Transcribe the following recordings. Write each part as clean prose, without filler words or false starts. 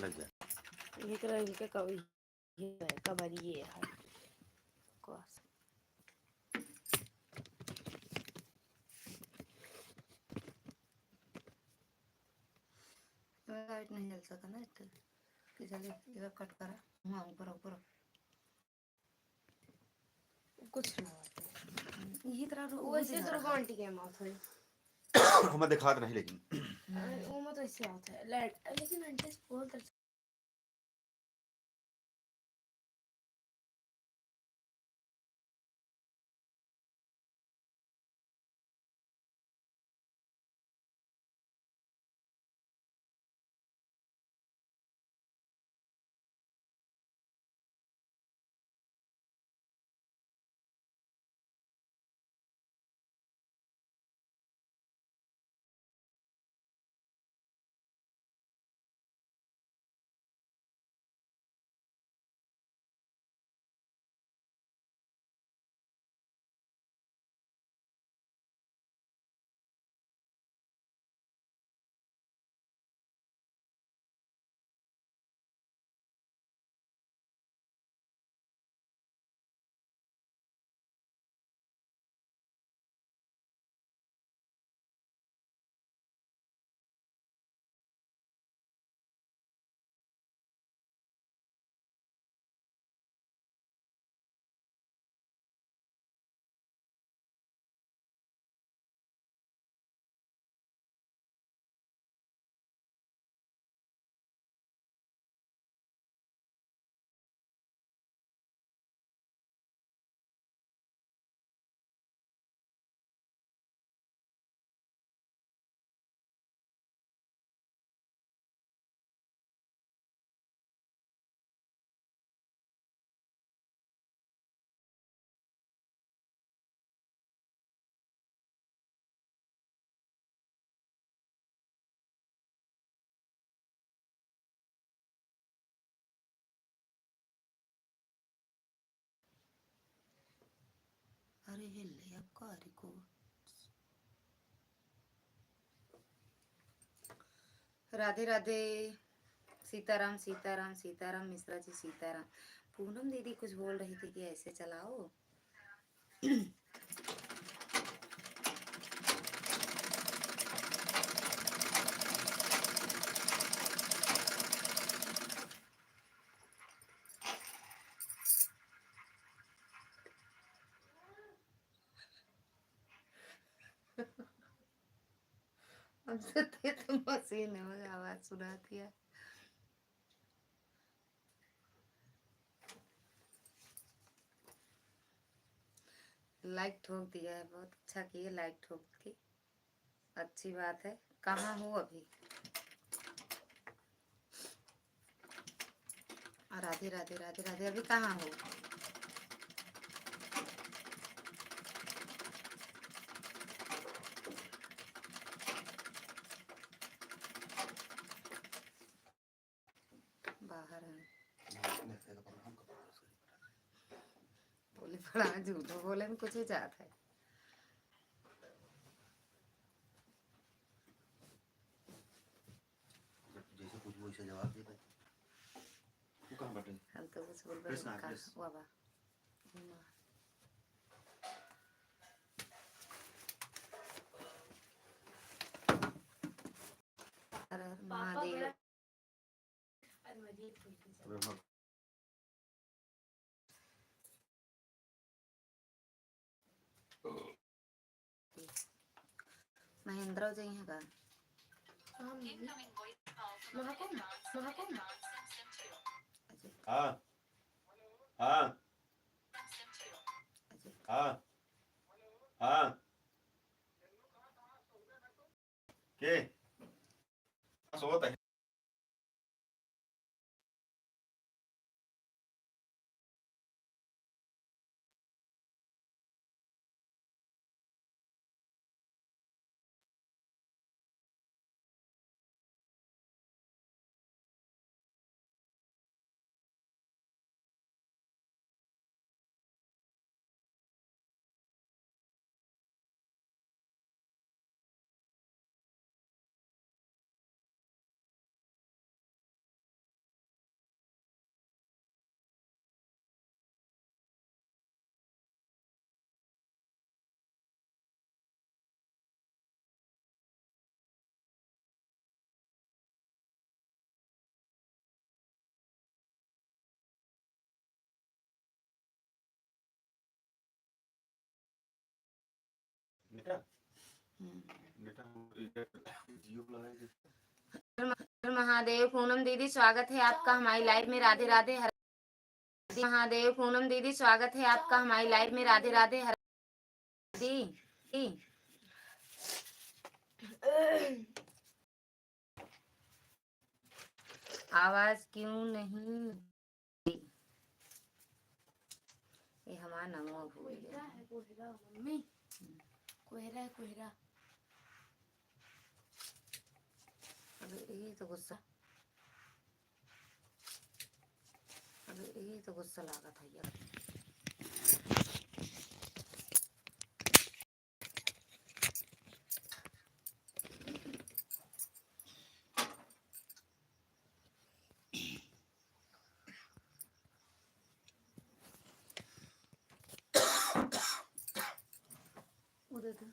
लग जाए। इनके कभी कबारी ये है बकवास। लाइट नहीं जल सका ना इतना कि जल्दी इधर कट करा। हाँ ऊपर ऊपर कुछ ना होता ये तरह वैसे तो आंटी के माउथ है हमें दिखात नहीं लेकिन वो मत ऐसे होता है लेकिन आंटी बोलते अरे हिल या कारी को राधे राधे। सीताराम सीताराम सीताराम मिश्रा जी सीताराम। पूनम दीदी कुछ बोल रही थी कि ऐसे चलाओ अब तो मशीन में आवाज सुनाती है। लाइक ठोक दिया है, बहुत अच्छा किए लाइक ठोक के, अच्छी बात है। कहाँ हो अभी? राधे राधे राधे राधे। अभी कहाँ हो? बाहर है। बोले बड़ा झूठ बोले में कुछ ही जात है। जैसे कुछ वैसे जवाब दे दे। तू कहाँ बैठे? हम तो कुछ बोल रहे हैं कहाँ बाबा। महादेव महेंद्र जी हैं का हाँ हाँ हाँ हाँ के सोता है। बेटा हम्म। बेटा जियो लगाई देते हर महादेव। पूनम दीदी स्वागत है आपका हमारी लाइव में। राधे राधे। हर महादेव। पूनम दीदी स्वागत है आपका हमारी लाइव में। राधे राधे। हर दी आवाज क्यों नहीं? ये हमारा नमो भूल कोहरा गया। है कोहरा मम्मी, कोहरा है कोहरा। अबे ये तो गुस्सा लगा था यार। उधर था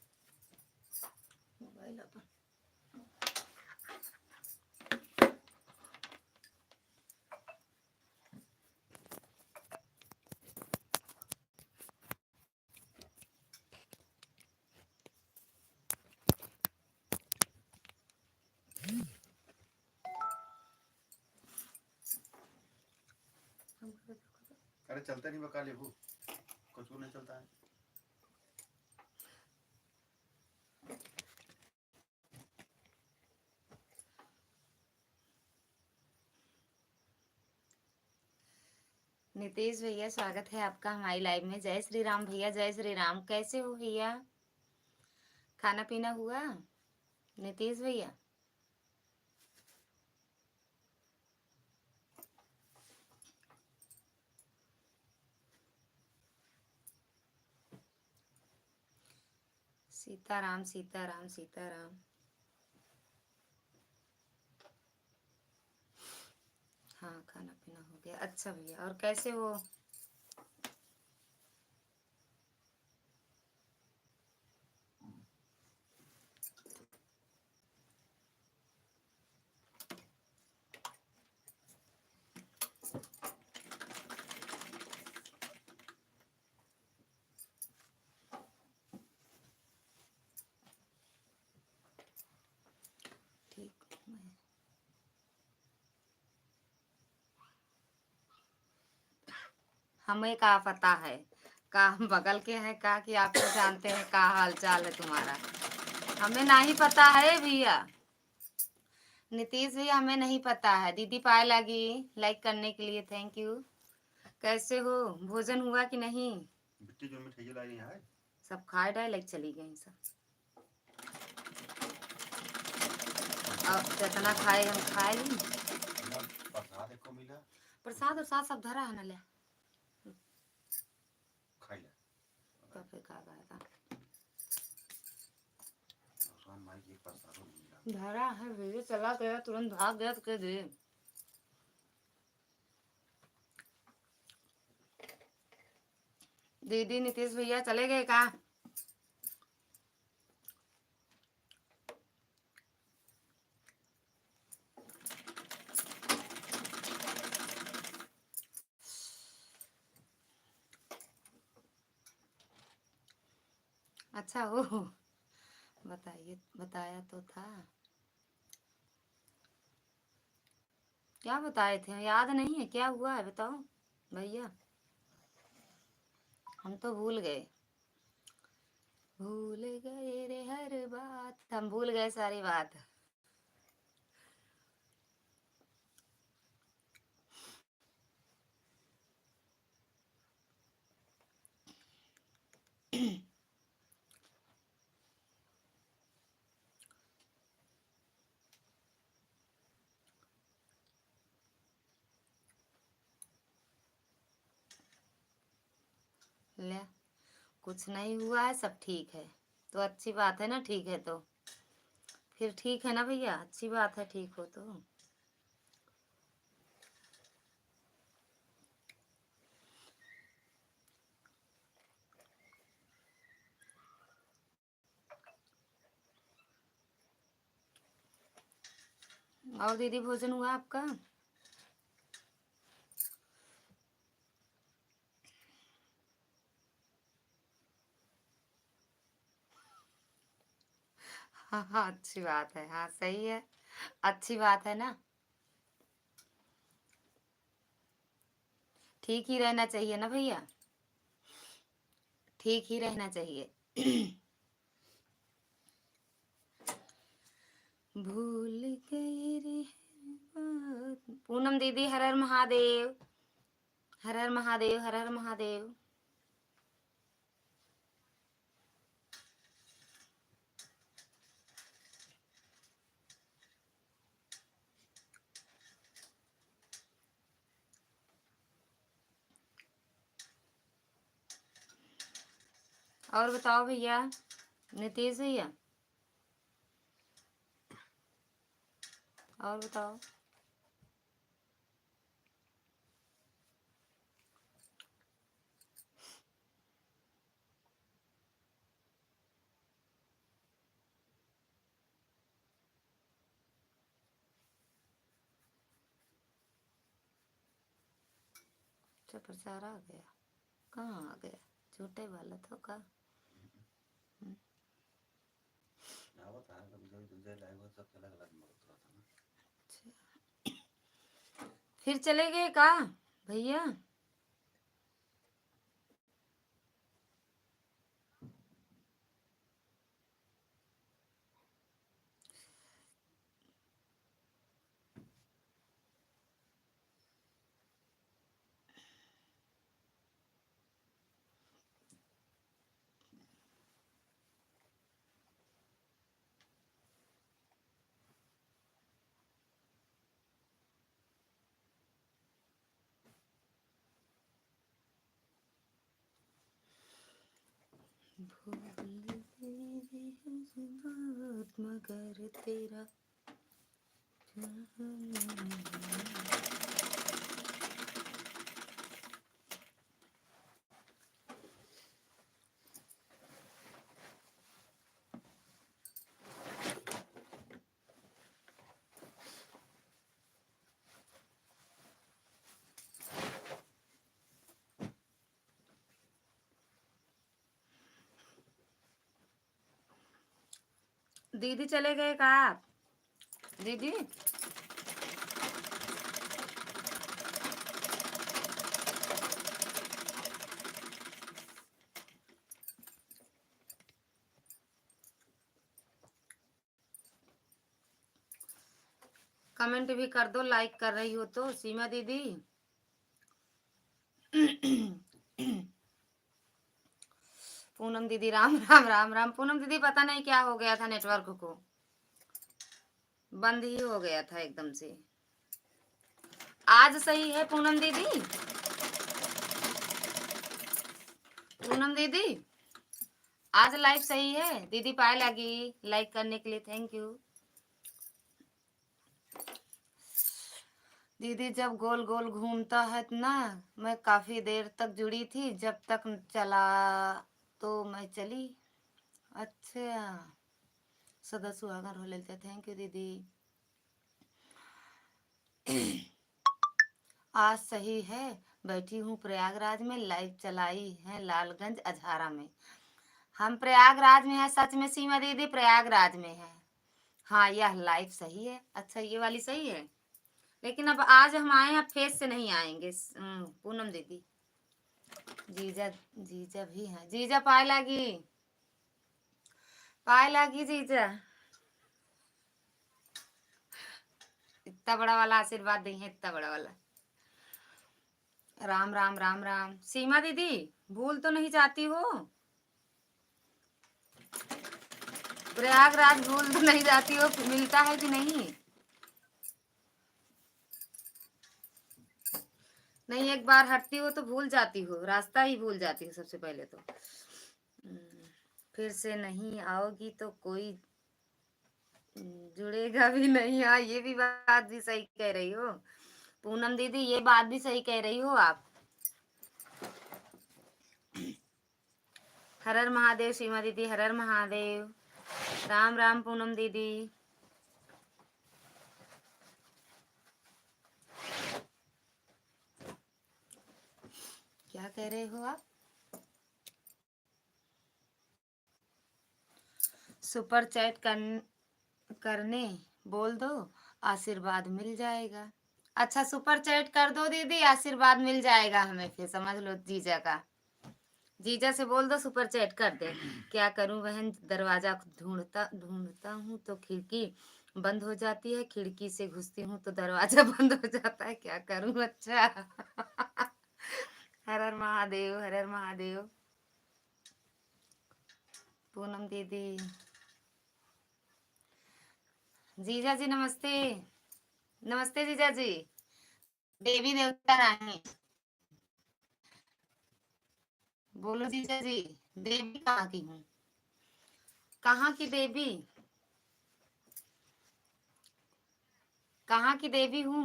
मोबाइल अपन। अरे चलता नहीं बका ले वो कुछ नहीं चलता है। नीतीश भैया स्वागत है आपका हमारी लाइव में। जय श्री राम भैया। जय श्री राम। कैसे हो भैया? खाना पीना हुआ नीतीश भैया? सीताराम सीताराम सीताराम। हाँ खाना पीना हो गया। अच्छा भैया और कैसे हो? ठीक हमें का पता है का हम बगल के हैं का कि आपको जानते हैं का हाल चाल है तुम्हारा? हमें नहीं पता है भैया। नीतीश भैया हमें नहीं पता है। दीदी पाए लगी लाइक करने के लिए थैंक यू। कैसे हो? भोजन हुआ कि नहीं? बिट्टी जो मिठाई लाई है सब खाए डाए लाइक चली गई सब। अब जितना खाए हम खाए ली। प्रसाद को मिला प्रसाद और साथ सब धरा है ना ले खाई ला कफे खा गया था। माई के प्रसाद मिला धरा है भैया चला गया तुरंत भाग गया तो कह दे। दीदी नीतीश भैया चले गए का? अच्छा हो बताइए। बताया तो था। क्या बताए थे याद नहीं है? क्या हुआ है बताओ भैया। हम तो भूल गए। भूल गए रे हर बात। हम भूल गए सारी बात। ले कुछ नहीं हुआ है सब ठीक है तो अच्छी बात है ना। ठीक है तो फिर ठीक है ना भैया। अच्छी बात है ठीक हो तो। और दीदी भोजन हुआ आपका? हाँ हाँ, अच्छी बात है, हाँ सही है, अच्छी बात है ना, ठीक ही रहना चाहिए ना भैया, ठीक ही रहना चाहिए। भूल गई रे बात। पूनम दीदी हर हर महादेव, हर हर महादेव, हर हर महादेव। और बताओ भैया, नीतीश भैया, और बताओ। अच्छा प्रचार आ गया, कहाँ आ गया, झूठे वाला तो का। आवत है कभी कभी तो जय लाइव सब अलग अलग मगत रहता ना। फिर चले गए का भैया? भूल गई रे बात मगर तेरा। दीदी चले गए का आप? दीदी कमेंट भी कर दो, लाइक कर रही हो तो सीमा दीदी। पूनम दीदी राम राम राम राम। पूनम दीदी पता नहीं क्या हो गया था, नेटवर्क को बंद ही हो गया था एकदम से। आज सही है पूनम दीदी? पूनम दीदी आज लाइव सही है? दीदी पाए लगी लाइक करने के लिए, थैंक यू दीदी। जब गोल गोल घूमता है ना, मैं काफी देर तक जुड़ी थी, जब तक चला तो मैं चली। अच्छा सदा सुहागन हो लेते, थैंक यू दीदी। आज सही है, बैठी हूँ प्रयागराज में, लाइव चलाई है लालगंज अझारा में। हम प्रयागराज में है, सच में सीमा दीदी प्रयागराज में है। हाँ यह लाइव सही है। अच्छा ये वाली सही है, लेकिन अब आज हम आए हैं, फेस से नहीं आएंगे पूनम दीदी। जीजा जीजा भी है, जीजा पाए लगी, पाए लगी जीजा। इतना बड़ा वाला आशीर्वाद दी है, इतना बड़ा वाला। राम राम राम राम। सीमा दीदी भूल तो नहीं जाती हो? प्रयागराज भूल तो नहीं जाती हो? मिलता है कि नहीं? नहीं एक बार हटती हो तो भूल जाती हो, रास्ता ही भूल जाती हो सबसे पहले तो। फिर से नहीं आओगी तो कोई जुड़ेगा भी नहीं। हाँ ये भी बात भी सही कह रही हो पूनम दीदी, ये बात भी सही कह रही हो आप। हर हर महादेव सीमा दीदी, हर हर महादेव। राम राम पूनम दीदी। क्या कह रहे हो आप? सुपर चैट करने बोल दो, आशीर्वाद मिल जाएगा। अच्छा, सुपर चैट कर दो दीदी, आशीर्वाद मिल जाएगा हमें, फिर समझ लो जीजा का। जीजा से बोल दो सुपर चैट कर दे। क्या करूं बहन, दरवाजा ढूंढता ढूंढता हूँ तो खिड़की बंद हो जाती है, खिड़की से घुसती हूँ तो दरवाजा बंद हो जाता है, क्या करूं। अच्छा। हर हर महादेव, हर हर महादेव। पूनम दीदी, जीजा जी नमस्ते। नमस्ते जीजा जी। देवी देवता रानी, बोलो जीजा जी, देवी कहाँ की हूँ, कहाँ की देवी, कहाँ की देवी हूँ।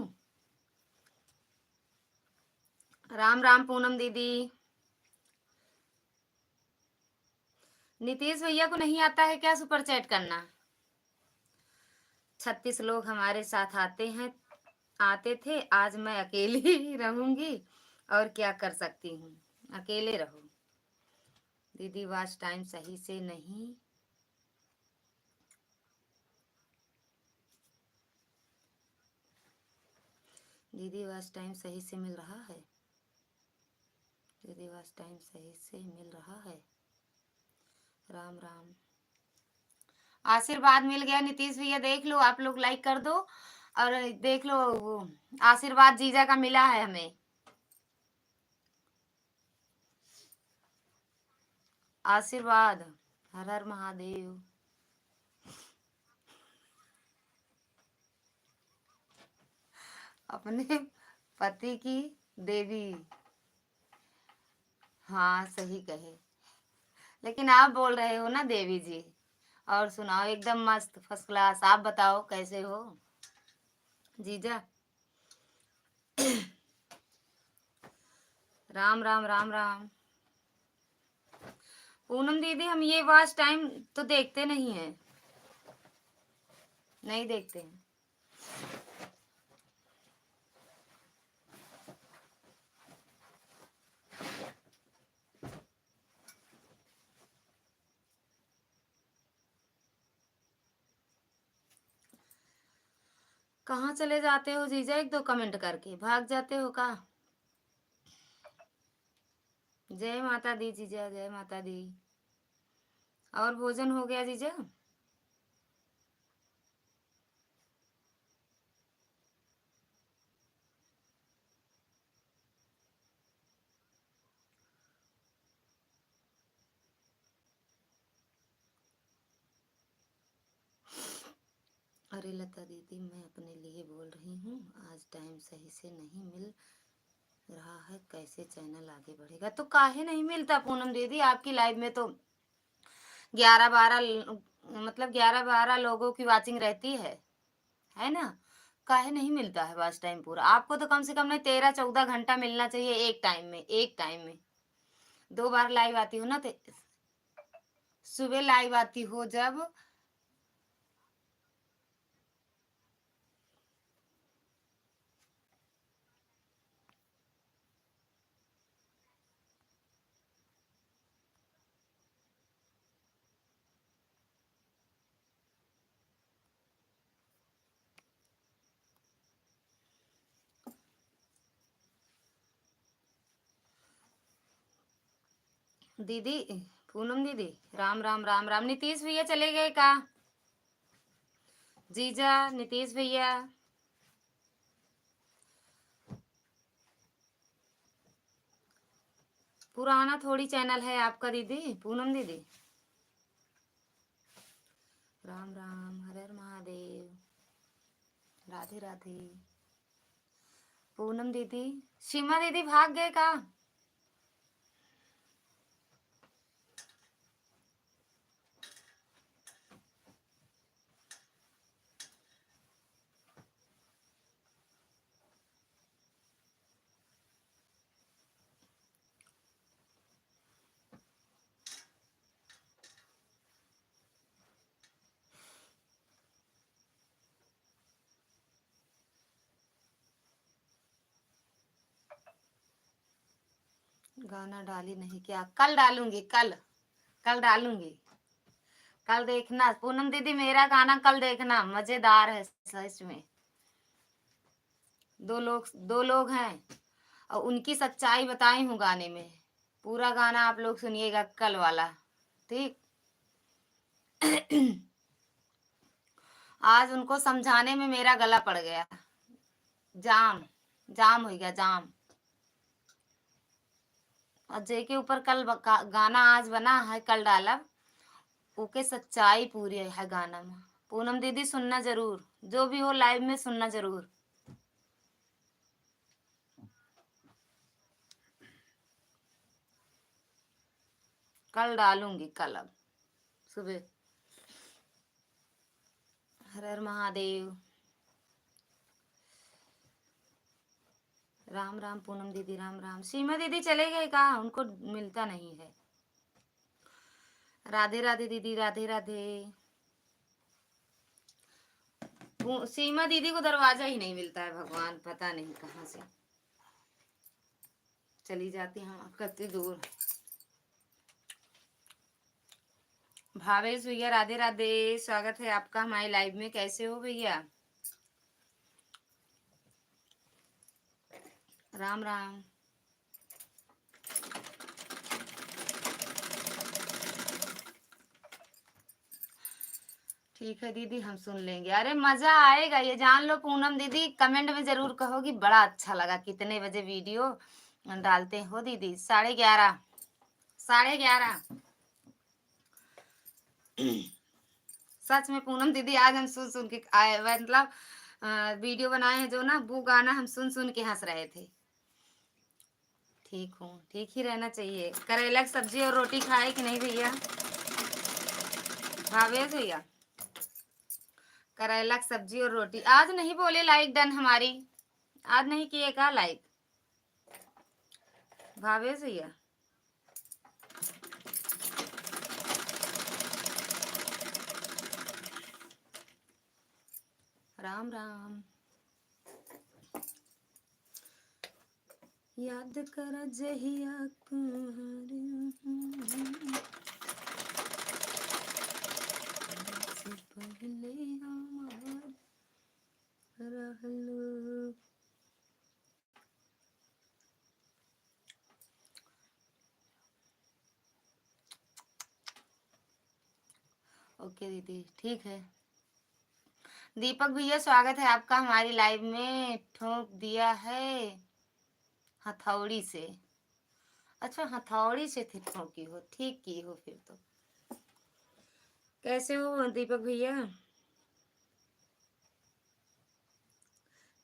राम राम पूनम दीदी। नीतीश भैया को नहीं आता है क्या सुपर चैट करना? 36 लोग हमारे साथ आते थे, आज मैं अकेली ही रहूंगी, और क्या कर सकती हूँ, अकेले रहो। दीदी वॉच टाइम सही से नहीं, दीदी वॉच टाइम सही से मिल रहा है, दीदी वॉच टाइम सही से मिल रहा है। राम राम। आशीर्वाद मिल गया नीतीश भैया, देख लो, आप लोग लाइक कर दो और देख लो, वो आशीर्वाद जीजा का मिला है हमें। आशीर्वाद, हर हर महादेव। अपने पति की देवी, हाँ सही कहे, लेकिन आप बोल रहे हो ना देवी जी। और सुनाओ, एकदम मस्त फर्स्ट क्लास। आप बताओ कैसे हो जीजा? राम राम राम राम। पूनम दीदी, हम ये वॉच टाइम तो देखते नहीं है, नहीं देखते हैं। कहाँ चले जाते हो जीजा, एक दो कमेंट करके भाग जाते हो का? जय माता दी जीजा, जय माता दी। और भोजन हो गया जीजा? अरे लता दीदी, मैं अपने लिए बोल रही हूँ, आज टाइम सही से नहीं मिल रहा है, कैसे चैनल आगे बढ़ेगा? तो काहे नहीं मिलता पूनम दीदी, आपकी लाइव में तो 11-12 मतलब 11-12 लोगों की वाचिंग रहती है ना? काहे नहीं मिलता है वॉच टाइम पूरा? आपको तो कम से कम नहीं 13-14 घंटा मिलना चाहिए एक टाइम में, एक टाइम में 2 बार लाइव आती हो ना, तो सुबह लाइव आती हो जब, दीदी पूनम दीदी। राम राम राम राम। नीतीश भैया चले गए का जीजा? नीतीश भैया, पुराना थोड़ी चैनल है आपका दीदी, पूनम दीदी। राम राम, हर हर महादेव, राधे राधे। पूनम दीदी, सीमा दीदी भाग गए का? गाना डाली नहीं क्या? कल डालूंगी, कल, कल डालूंगी, कल देखना पूनम दीदी, मेरा गाना कल देखना, मजेदार है सच में। दो लोग हैं और उनकी सच्चाई बताई हूँ गाने में। पूरा गाना आप लोग सुनिएगा कल वाला, ठीक। आज उनको समझाने में मेरा गला पड़ गया, जाम जाम हो गया जाम। और जे के ऊपर कल गाना आज बना है, कल डाला, ओके सच्चाई पूरी है गाना में। पूनम दीदी सुनना जरूर, जो भी हो लाइव में सुनना जरूर। कल डालूंगी, कल अब सुबह। हर हर महादेव। राम राम पूनम दीदी, राम राम। सीमा दीदी चले गए कहा, उनको मिलता नहीं है। राधे राधे दीदी, राधे राधे। सीमा दीदी को दरवाजा ही नहीं मिलता है, भगवान पता नहीं कहाँ से चली जाती हैं, कितनी दूर। भावेश भैया, राधे राधे, स्वागत है आपका हमारे लाइव में। कैसे हो भैया? राम राम। ठीक है दीदी, हम सुन लेंगे। अरे मजा आएगा, ये जान लो पूनम दीदी। कमेंट में जरूर कहोगी बड़ा अच्छा लगा। कितने बजे वीडियो डालते हो दीदी? 11:30, 11:30। सच में पूनम दीदी, आज हम सुन सुन के आए, मतलब वीडियो बनाए हैं जो ना, वो गाना हम सुन सुन के हंस रहे थे। ठीक हूँ, ठीक ही रहना चाहिए। करेला की सब्जी और रोटी खाए कि नहीं भैया? भावेश भैया, करेला की सब्जी और रोटी। आज नहीं बोले लाइक डन हमारी, आज नहीं किए का लाइक भावेश भैया? राम राम। याद कर जहिया से पहले हमार रहलो। ओके दीदी, ठीक है। दीपक भैया, स्वागत है आपका हमारी लाइव में। ठोक दिया है हथौड़ी से। अच्छा, हथौड़ी से थी ठोकी हो, ठीक की हो फिर तो। कैसे हो दीपक भैया?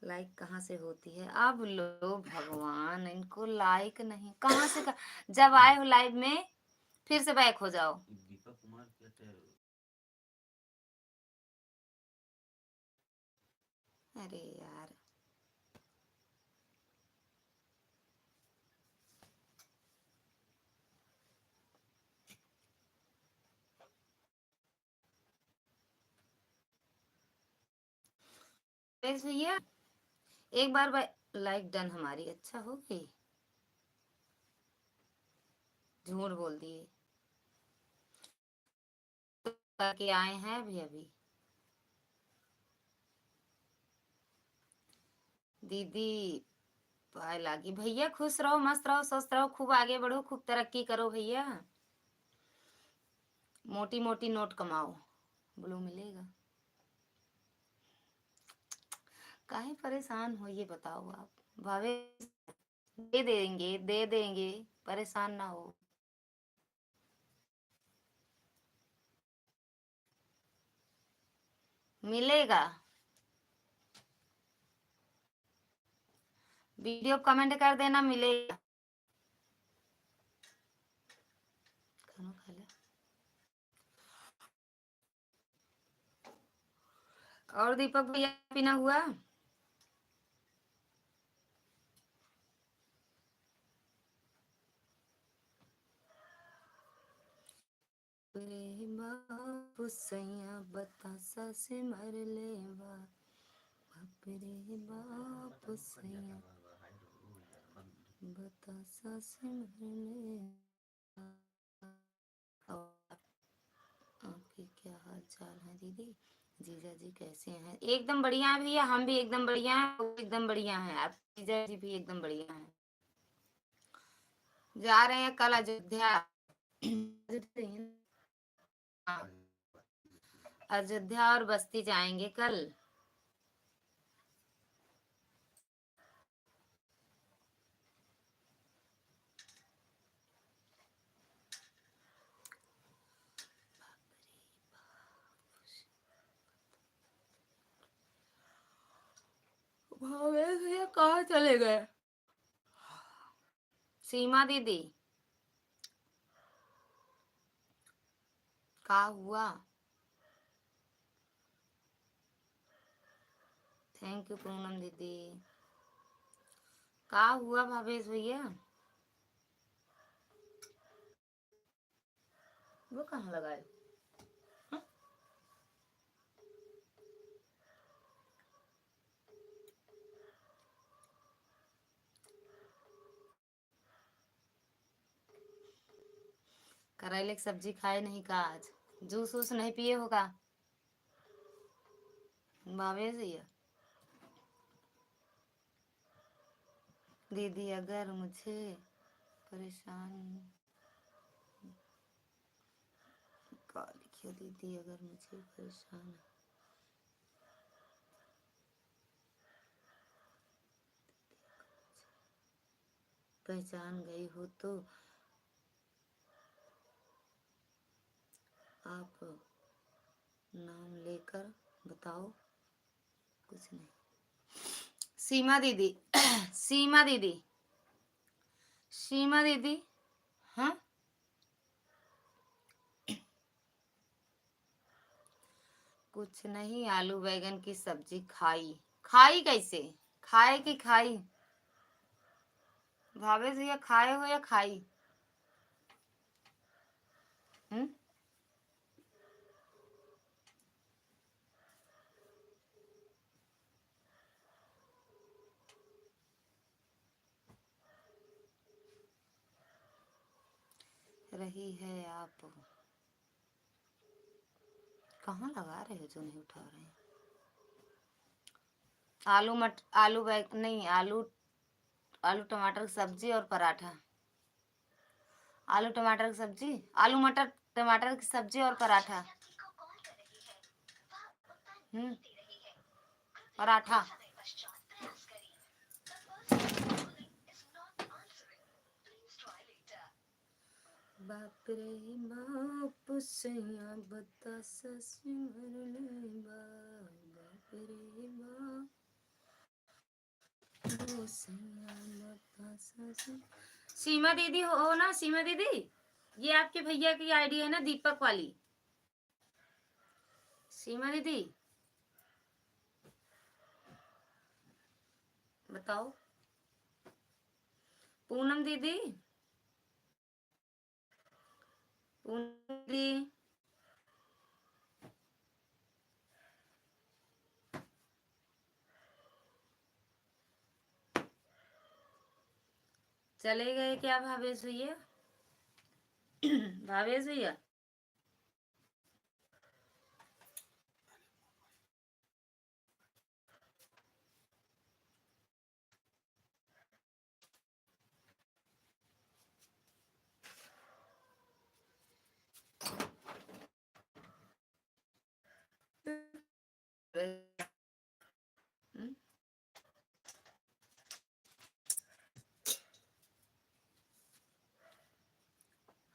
लाइक कहाँ से होती है? अब लो भगवान, इनको लाइक नहीं कहाँ से जब आए हो लाइव में फिर से बैक हो जाओ। दीपक कुमार अरे यार, भैया एक बार लाइक डन हमारी। अच्छा हो गई, झूठ बोल दिए। करके आए हैं अभी अभी। दीदी पाए लागी। भैया खुश रहो, मस्त रहो, स्वस्थ रहो, खूब आगे बढ़ो, खूब तरक्की करो भैया। मोटी मोटी नोट कमाओ, ब्लू मिलेगा। काहे परेशान हो ये बताओ आप? भावे दे देंगे, दे देंगे, परेशान ना हो। मिलेगा। वीडियो कमेंट कर देना, मिलेगा। खाना खा ले। और दीपक भैया पीना हुआ? रे बाप सैया बतासा से मर लेवा, बाप रे बाप सैया बतासा से मर लेवा। आपके क्या हाल चाल है दीदी? जीजा जी कैसे हैं? एकदम बढ़िया है भैया, हम भी एकदम बढ़िया हैं, वो एकदम बढ़िया हैं, आप जीजा जी भी एकदम बढ़िया हैं। जा रहे हैं कल अयोध्या। हाँ, अयोध्या और बस्ती जाएंगे कल। भावेश भैया कहाँ चले गए? सीमा दीदी का हुआ? थैंक यू पूनम दीदी। का हुआ भावेश भैया? वो कहाँ लगाए? हाँ? करेले की सब्जी खाए नहीं का आज? जूस वूस नहीं पिए होगा भावेश भैया? दीदी अगर मुझे परेशान का लिखिए, दीदी अगर मुझे परेशान पहचान गई हो तो आप नाम लेकर बताओ। कुछ नहीं। सीमा दीदी सीमा दीदी सीमा दीदी हाँ, कुछ नहीं, आलू बैगन की सब्जी खाई। खाई कैसे? खाए कि खाई? भावेश भैया खाए हो या खाई? हम्म? रही है आप कहाँ लगा रहे हो जो नहीं उठा रहे हैं? आलू बैग नहीं, आलू आलू टमाटर की सब्जी और पराठा। आलू टमाटर की सब्जी, आलू मटर टमाटर की सब्जी और पराठा। पराठा। बाप रे बाप सैया बता ससी मरले बाप रे बाप सैया बता ससी। सीमा दीदी हो ना? सीमा दीदी ये आपके भैया की आईडी है ना, दीपक वाली? सीमा दीदी बताओ। पूनम दीदी पूनम दीदी चले गए क्या भावेश भैया? भावेश भैया हम्म?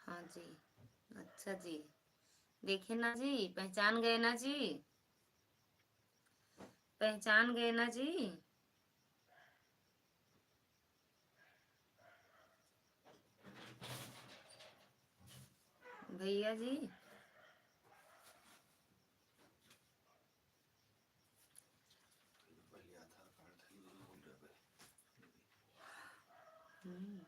हाँ जी, अच्छा जी। देखे ना जी, पहचान गए ना जी? पहचान गए ना जी? भैया जी पहले आधार कार्ड था, ये बोल रहे थे। हम्म।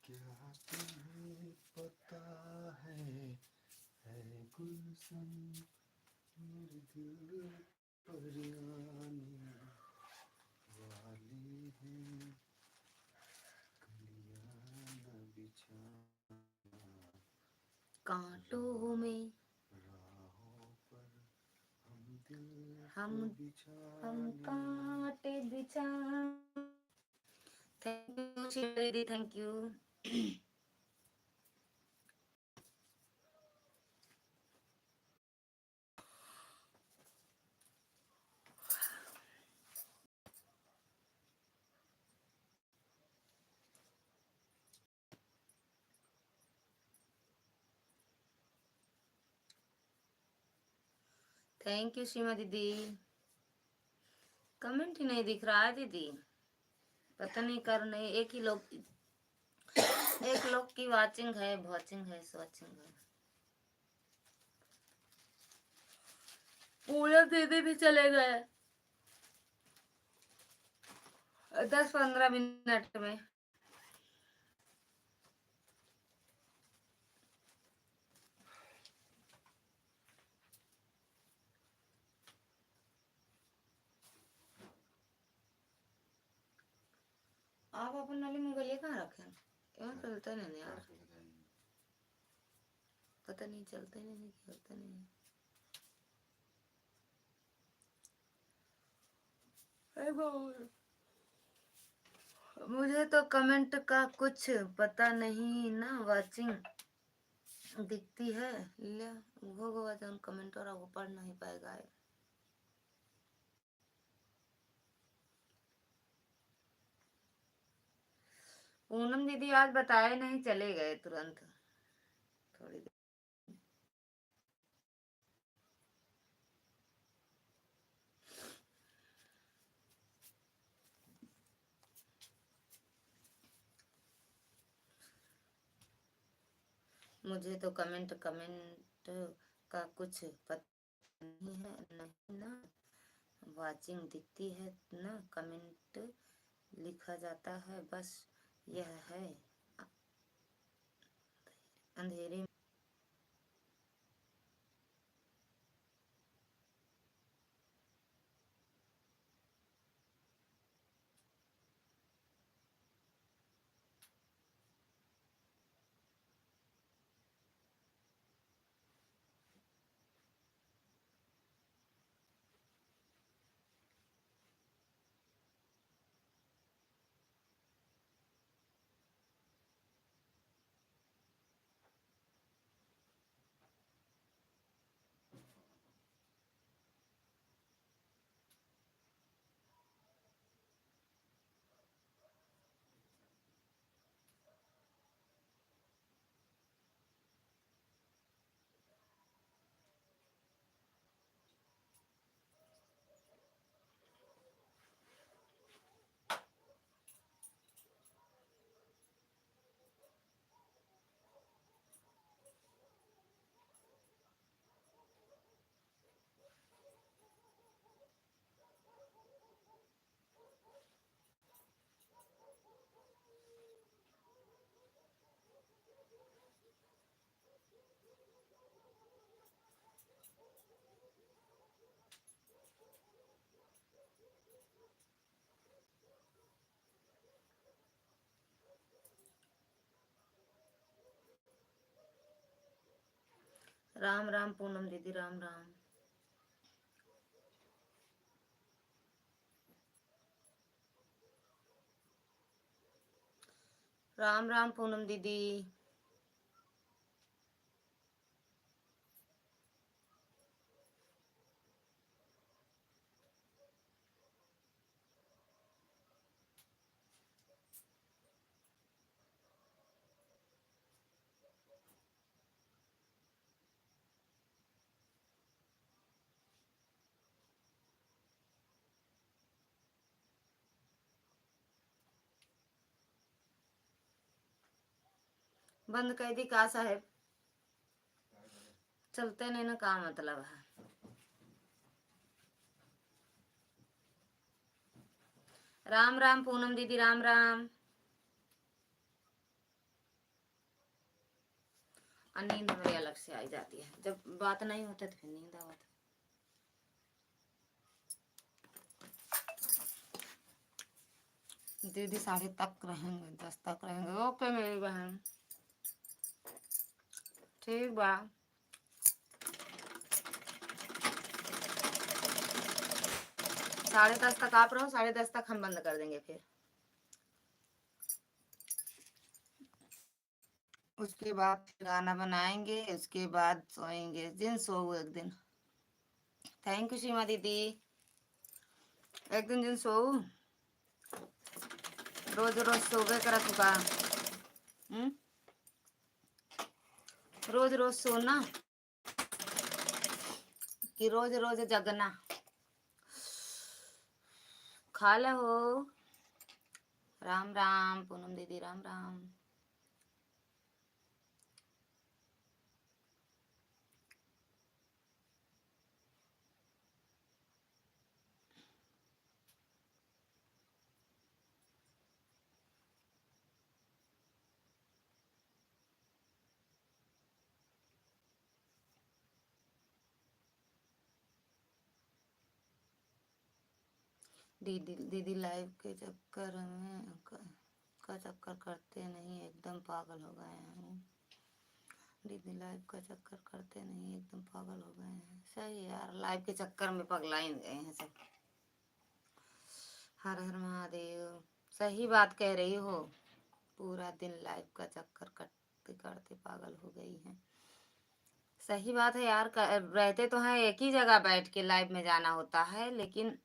क्या तुम्हें पता है गुलशन मेरे दिल पर आने वाली है कलियां न बिछाना कांटों में राहों पर हम दिल हम को हम बिछाने कांटे बिछा। थैंक यू दीदी, थैंक यू। थैंक यू सीमा दीदी। कमेंट ही नहीं दिख रहा है दीदी, पता नहीं कर नहीं। एक लोग की वाचिंग है, वॉचिंग है, स्वाचिंग है। पूरे दीदी भी चले गए 10-15 मिनट में। आप अपन नाली मंगोलिया कहाँ रखे हैं? क्यों चलते नहीं यार, पता नहीं चलते नहीं, खेलते नहीं। मुझे तो कमेंट का कुछ पता नहीं ना, वाचिंग दिखती है ले वो गोवा कमेंट और वो पढ़ नहीं पाएगा है। पूनम दीदी आज बताए नहीं, चले गए तुरंत थोड़ी देर। मुझे तो कमेंट का कुछ पता नहीं है, नहीं ना वाचिंग दिखती है ना कमेंट लिखा जाता है, बस यह है अंधेरे। राम राम पूनम दीदी, राम राम। राम राम पूनम दीदी। बंद कर दी का साहेब, चलते नहीं ना, का मतलब है। राम राम पूनम दीदी, राम राम। नींद मेरी अलग से आई जाती है, जब बात नहीं होती तो फिर नींद आती। दीदी 10:30 तक रहेंगे, 10 तक रहेंगे। ओके मेरी बहन, ठीक बा। 10:30 तक आप रहो, 10:30 तक हम बंद कर देंगे। फिर उसके बाद गाना बनाएंगे, उसके बाद सोएंगे। दिन सो एक दिन। थैंक यू सीमा दीदी। एक दिन दिन सो, रोज रोज सोवे करत होगा। रोज रोज सोना कि रोज रोज जगना। खा लो। राम राम पूनम दीदी, राम राम। दीदी दीदी लाइव के चक्कर में का चक्कर करते नहीं, एकदम पागल हो गए हैं। दीदी लाइव का चक्कर करते नहीं, एकदम पागल हो गए हैं। सही यार, लाइव के चक्कर में पगला गए हैं सब। हर हर महादेव। सही बात कह रही हो, पूरा दिन लाइव का चक्कर करते करते पागल हो गई हैं। सही बात है यार, रहते तो हैं एक ही जगह बैठ के, लाइव में जाना होता है, लेकिन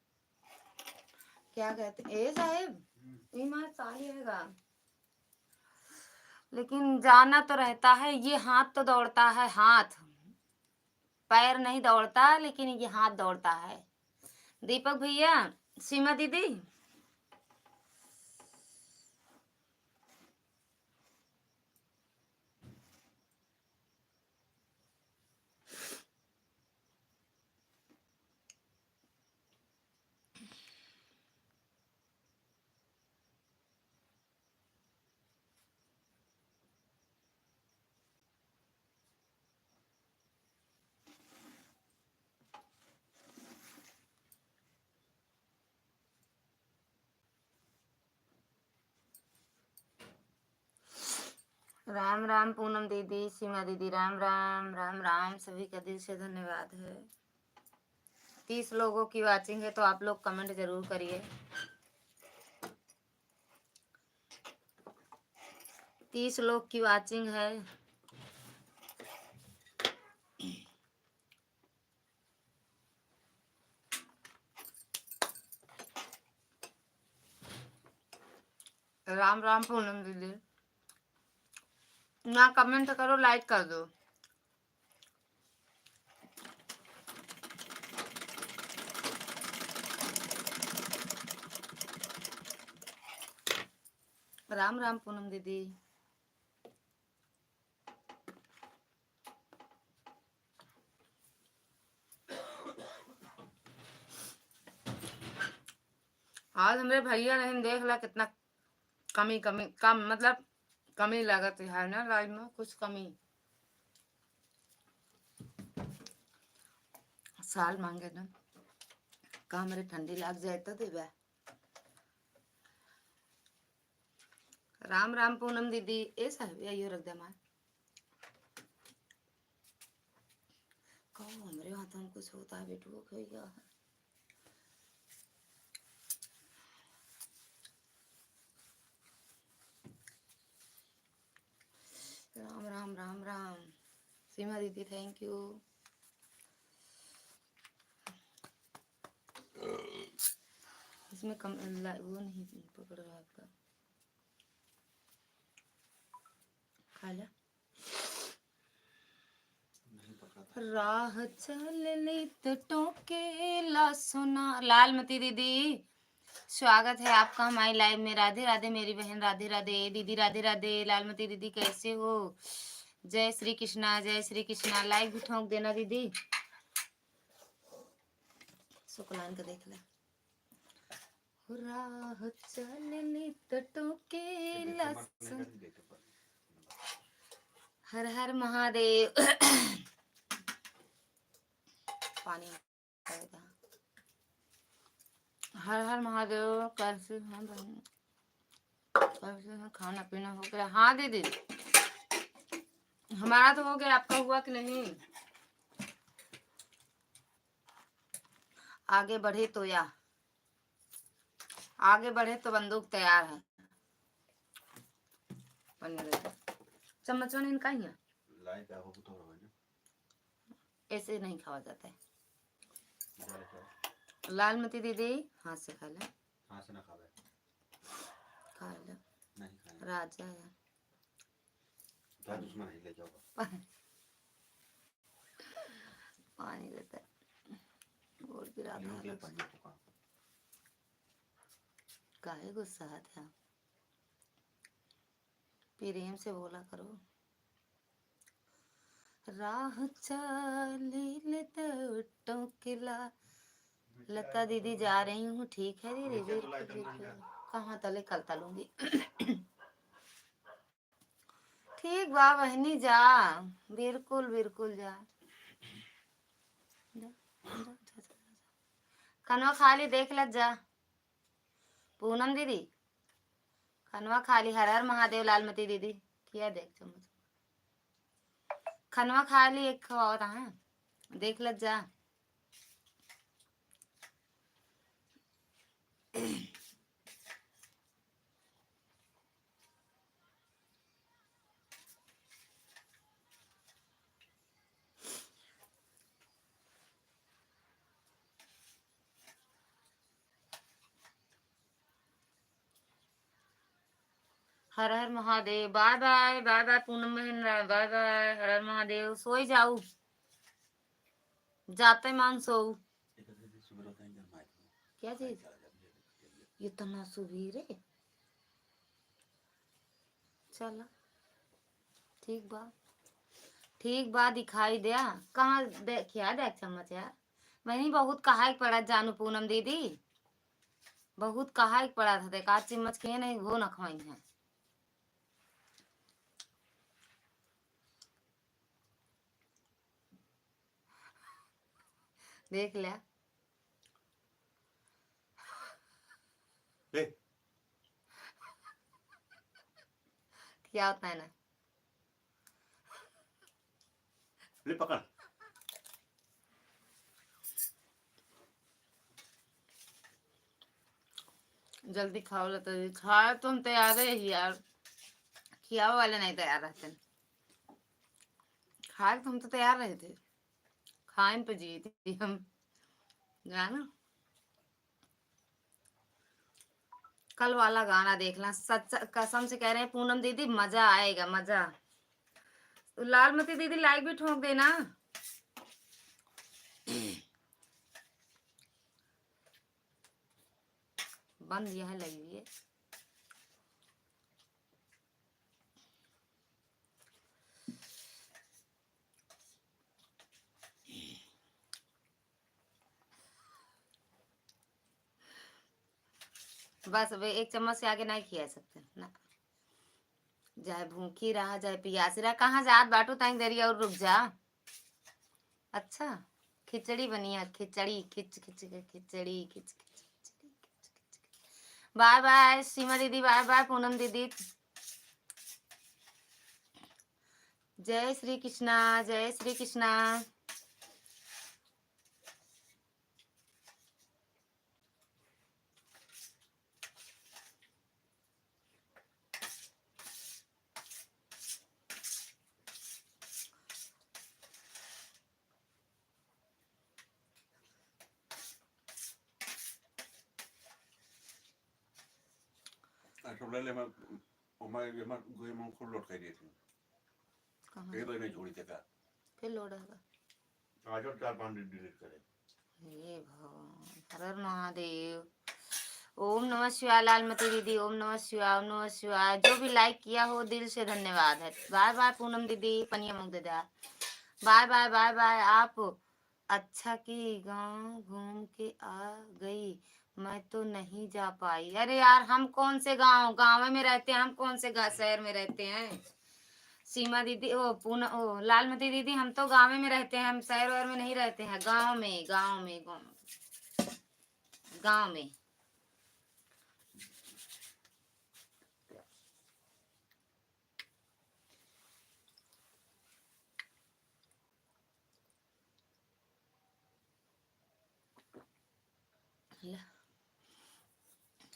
क्या कहते ए साहेब ईमान चाहिएगा, लेकिन जाना तो रहता है। ये हाथ तो दौड़ता है, हाथ पैर नहीं दौड़ता, लेकिन ये हाथ दौड़ता है। दीपक भैया, सीमा दीदी, राम राम पूनम दीदी, सीमा दीदी, राम राम राम राम। सभी का दिल से धन्यवाद है। 30 लोगों की वाचिंग है, तो आप लोग कमेंट जरूर करिए। 30 लोग की वाचिंग है। राम राम पूनम दीदी, ना कमेंट करो, लाइक कर दो। राम राम पूनम दीदी। आज हमारे भैया नहीं, देख ला कितना कमी कमी कम, मतलब कमी लागत है ना लाइव में, कुछ कमी। साल मांगे ना, कहा मेरे ठंडी लग जाए तो देवा। राम राम पूनम दीदी। ए साहब यो रख दे मार, कहो हमारे हाथ में कुछ होता है बेटू को गया है। राम राम राम राम। सीमा दीदी थैंक यू। इसमें कम वो नहीं पकड़ रहा आपका, खा ला। राह चलनी तो टोकेला सुना। लालमती दीदी, स्वागत है आपका हमारी लाइव में। राधे राधे मेरी बहन, राधे राधे दीदी, राधे राधे। लालमती दीदी कैसे हो? जय श्री कृष्णा, जय श्री कृष्णा। लाइक भी ठोक देना दीदी। सुकलान का देख ले। राह चलनी तो टोकेला सुना। हर हर महादेव। पानी हर हर महादेव। कैसे हैं बहन? खाना पीना हो गया? हाँ दीदी, हमारा तो हो गया, आपका हुआ कि नहीं? आगे बढ़े तो बंदूक तैयार है। चम्मच में इनका ही है, लाई क्या हो तो हो ना, ऐसे नहीं खावा जाता है। इधर क्या लाल मती दीदी हाथ से खा ले, हाथ से ना खावे, खा ले, नहीं खाए राजा है। तो दुश्मन ही ले जाओगा। पानी देता है और गिरा यूं के था। पानी को का काहे गुस्सा था? प्रेम से बोला करो। राह चली लेटों किला। लता दीदी जा रही हूँ, ठीक है दीदी। नीचे तो लाई तो नहीं है। कहाँ तले कल तलूंगी। ठीक बा बहनी, जा, बिल्कुल बिल्कुल जा। खनवा खाली देख लग जा। पूनम दीदी खनवा खाली। हर हर महादेव। लालमती दीदी किया देख चम्मच। खनवा खाली एक खवा है, देख लग जा। हर हर Mahadev. Bye bye, bye bye Poonam बहन, बाय बाय। हर हर महादेव। सोई जाऊ, जाते मान सो। सुबह होता है जब माइक क्या चीज? इतना सुबीरे? चलो ठीक बा, ठीक बा। दिखाई दिया कहाँ? देखिया देख चम्मच यार। वही बहुत कहा पड़ा जानू पूनम दीदी, बहुत कहा पड़ा था। देखा चम्मच के नहीं वो न खवाई है। देख लिया क्या होता है ना। ले पकड़। जल्दी खाओ लता दीदी। खाए तो हम तैयार है ही यार, खियाओ वाले नहीं तैयार रहते। खाए तो हम तो तैयार रहे थे, खाए पे जी थी हम, जाना। कल वाला गाना देखना, सच कसम से कह रहे हैं पूनम दीदी, मजा आएगा मजा। लालमती दीदी लाइक भी ठोक देना। बंद यह लगी हुई है। बस वे एक चम्मच से आगे नहीं खिया सकते ना। जाए भूखी रहा जाए पियासी रहा, कहाँ जात बाटू ताई देरी और रुक जा। अच्छा खिचड़ी बनी है, खिचड़ी खिच खिच खिचड़ी खिच खिच। बाय बाय सीमा दीदी, बाय बाय पूनम दीदी। जय श्री कृष्णा, जय श्री कृष्णा। ले मैं गोई में खुद लौट कर दी थी। कहाँ ये तो नहीं छोड़ी थी क्या? फिर लोड होगा। आज और 4-5 दिन डिलीट करे। हे भगवान, हर हर महादेव। ओम नमः शिवाय लालमती दीदी, ओम नमः शिवाय, ओम नमः शिवाय। जो भी लाइक किया हो दिल से धन्यवाद है। बाय बाय पूनम दीदी, पनिया मुंग दे। Bye bye bye bye. आप अच्छा की गांव घूम के आ गई, मैं तो नहीं जा पाई। अरे यार हम कौन से गांव में रहते हैं, हम कौन से शहर में रहते हैं। सीमा दीदी ओ लालमती दीदी, हम तो गांव में रहते हैं, हम शहर वहर में नहीं रहते हैं। गांव में गांव में गांव में।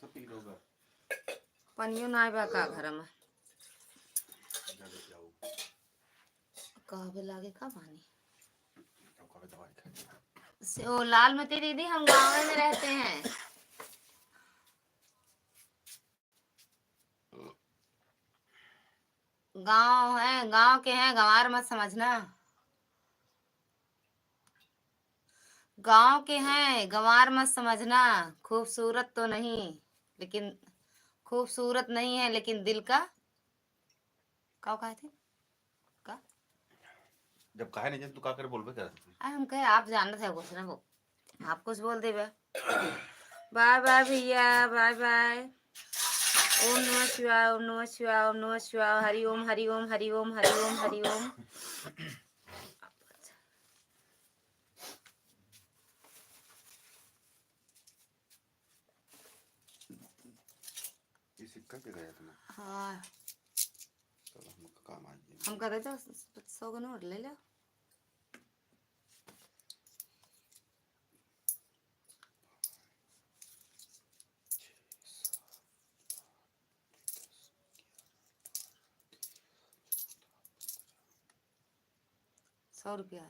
सब पी लोगे पनियो ना बा का घर में ज्यादा पियाओ कहबे लागे का पानी तब कभी दवाई खाएंगे से ओ लालमती दीदी हम गाँव में रहते हैं। गांव है, गांव के हैं, गंवार मत समझना। गांव के हैं, गंवार मत समझना। खूबसूरत तो नहीं लेकिन खूबसूरत नहीं है लेकिन दिल का का कहे थे का जब कहे नहीं जब तू का करे बोलबे कर हम कहे आप जानते थे कुछ ना वो आप कुछ बोल दे बे। बाय बाय भैया, बाय बाय। ओम नमः शिवाय, ओम नमः शिवाय, ओम नमः शिवाय। हरि ओम, हरि ओम, हरि ओम, हरि ओम, हरि ओम। ये सिक्का के गया तुम्हें हाँ चलो हमको काम आ गया हम कहते थे 100 का नोट ले लो। ₹100 है।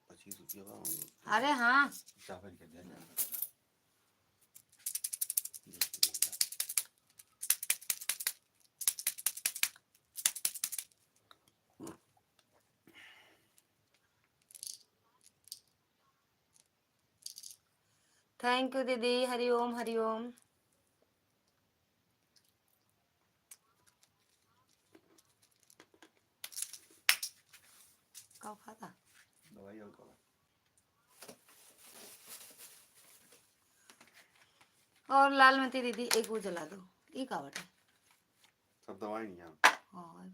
25 रुपया का अरे हाँ चावल के दिया जाएगा थैंक यू दीदी। हरि ओम, हरि ओम। कब खाता दवाई और कब और लालमती दीदी एक वो जला दो। ये का बटा सब दवाई नहीं है हाँ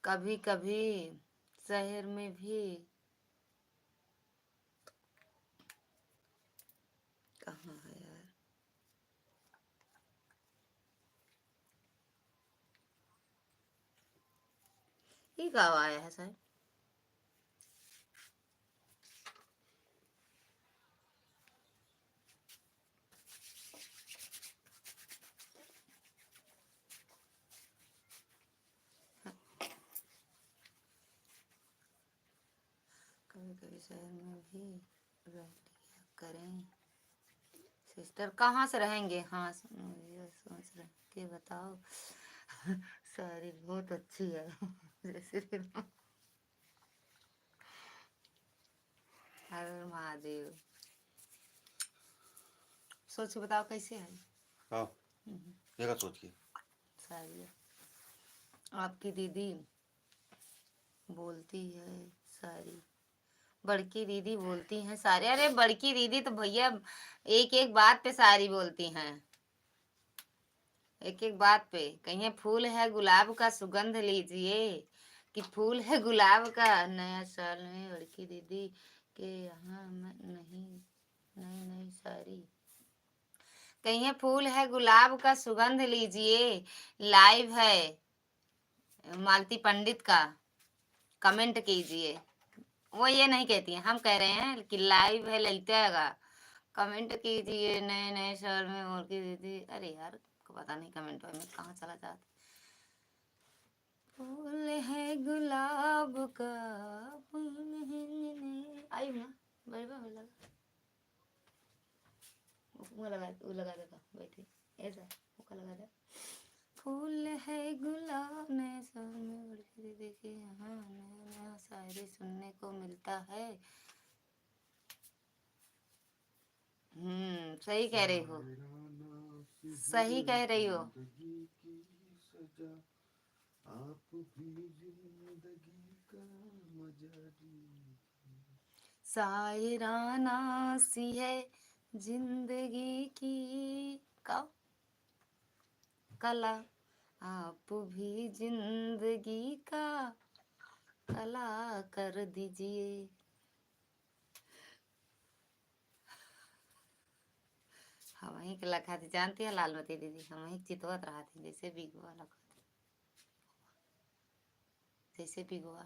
कभी कभी शहर में भी कहाँ है यार ये कब आया है सर कभी कभी शहर में भी रह लिया करें। सिस्टर कहाँ से रहेंगे। हाँ ये सोच रहे कि बताओ सारी बहुत अच्छी है जैसे हर महादेव। सोच के बताओ कैसे है। हाँ ये का सोच के सारी आपकी दीदी बोलती है सारी बड़की दीदी बोलती हैं सारी। अरे बड़की दीदी तो भैया एक एक बात पे सारी बोलती हैं एक एक बात पे। कहीं फूल है गुलाब का सुगंध लीजिए कि फूल है गुलाब का। नया साल में बड़की दीदी के यहाँ नहीं नई नई सारी। कहीं फूल है गुलाब का सुगंध लीजिए। लाइव है मालती पंडित का कमेंट कीजिए। वो ये नहीं कहती है हम कह रहे हैं कि लाइव है ललिता का कमेंट कीजिए। नए नए साल में और की दीदी। अरे यार पता नहीं कमेंट में कहाँ चला जाता। फूल है गुलाब का आई ना बड़ा लगा वो लगा देगा बैठे ऐसा वो लगा दे। फूल है गुलाब नए साल में बड़की दीदी के यहाँ नया नया शायरी सुनने को मिलता है। सही कह रही हो सही कह रही हो। आप भी जिंदगी का मजा शायराना सी है जिंदगी की कला। आप भी जिंदगी का कला कर दीजिए। हम वहीं के लखा थी जानती है लालमती दीदी। हम वहीं चितवत रहा थी जैसे बिगुआ लखा थी जैसे बिगुआ।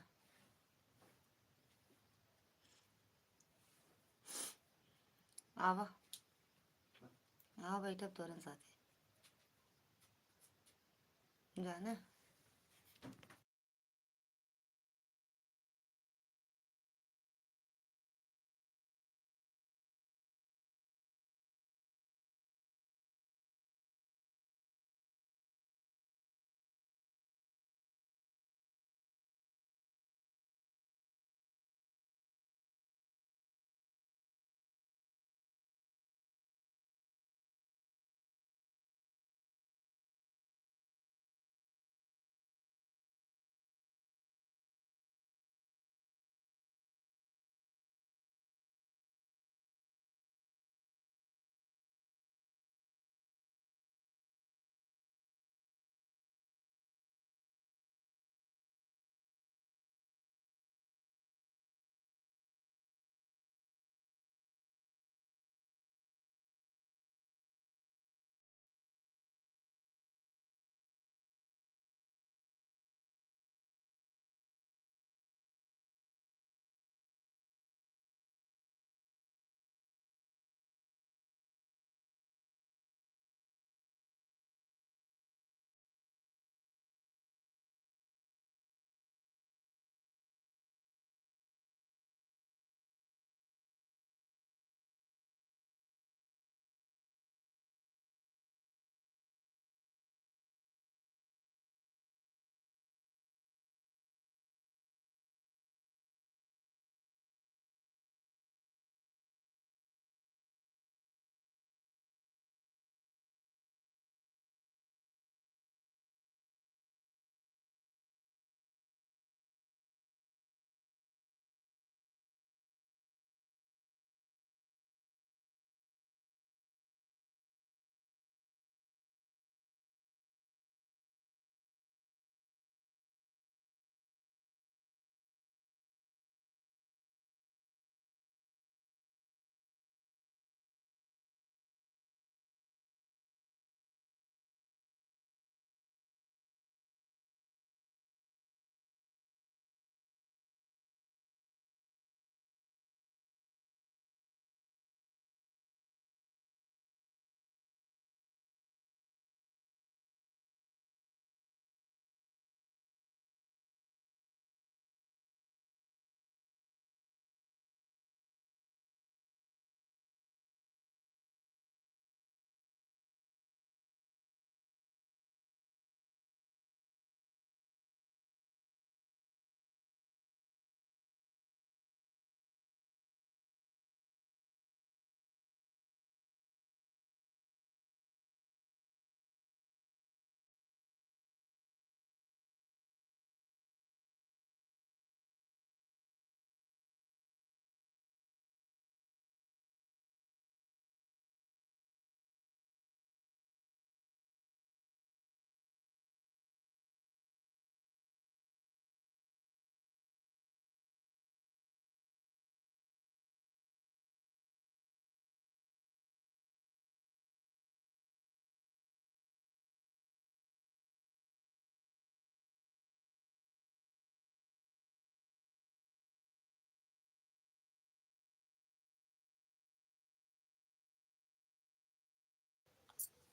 आवा आओ बैठो तोरन साथे जाना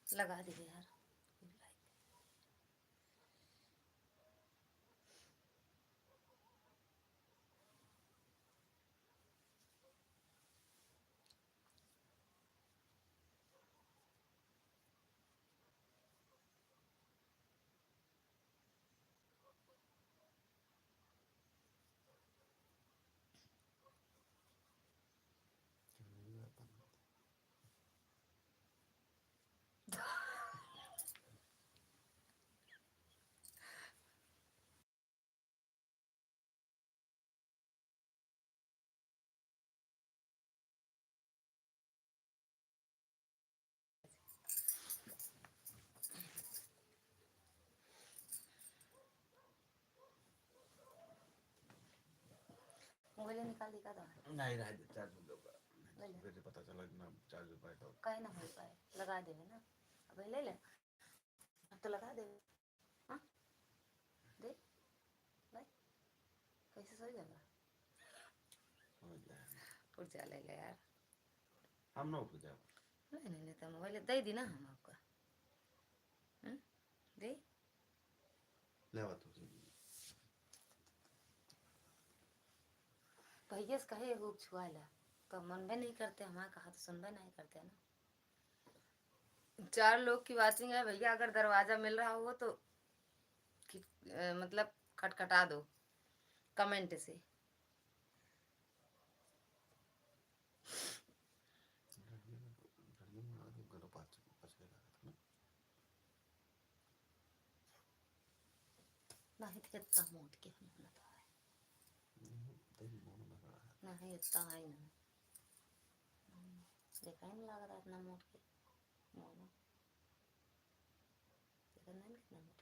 लगा दीजिए यार मोबाइल निकाल दिखा दो नहीं रह दे चार्ज में होगा ले ले फिर पता चला कि ना चार्ज हो पाए तो कहीं ना हो पाए लगा देवे ना अब ले ले अब तो लगा देवे हाँ दे भाई कैसे सो जाएगा हो जाए उठ जा ले ले यार हम ना उठ जाओ नहीं लेता मोबाइल दे दी ना हम आपका दे ले बात हो भैया से कहे एगो छुआ ला तो मनबे नहीं करते, हमारा कहा तो सुनबे नहीं करते ना। 4 लोग की वाचिंग है भैया, अगर दरवाजा मिल रहा हो तो मतलब खटखटा दो कमेंट से। नहीं तो इतना मोट के हम बता नहीं इतना है ना, देखा ही नहीं लग रहा इतना मोट के मोनो देखा नहीं कितना मोट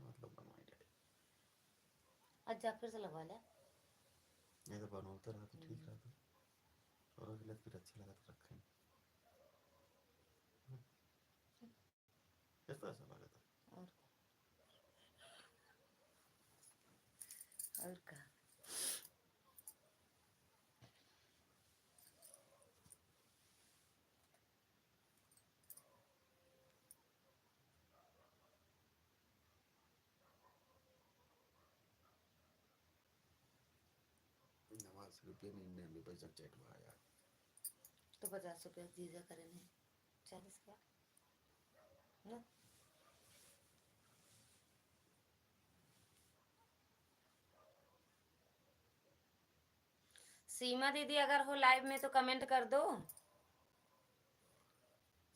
मतलब बनवाई डैडी आज जा फिर से लगवा ले। ये तो बनवाता रहा तो ठीक रहा था, और अगले फिर अच्छा लगा तो रखें कैसा ऐसा लगा था और का ₹90 पैसा चेक भाया तो 50 रुपया दीजिए करें नहीं 40 का ना। सीमा दीदी अगर हो लाइव में तो कमेंट कर दो।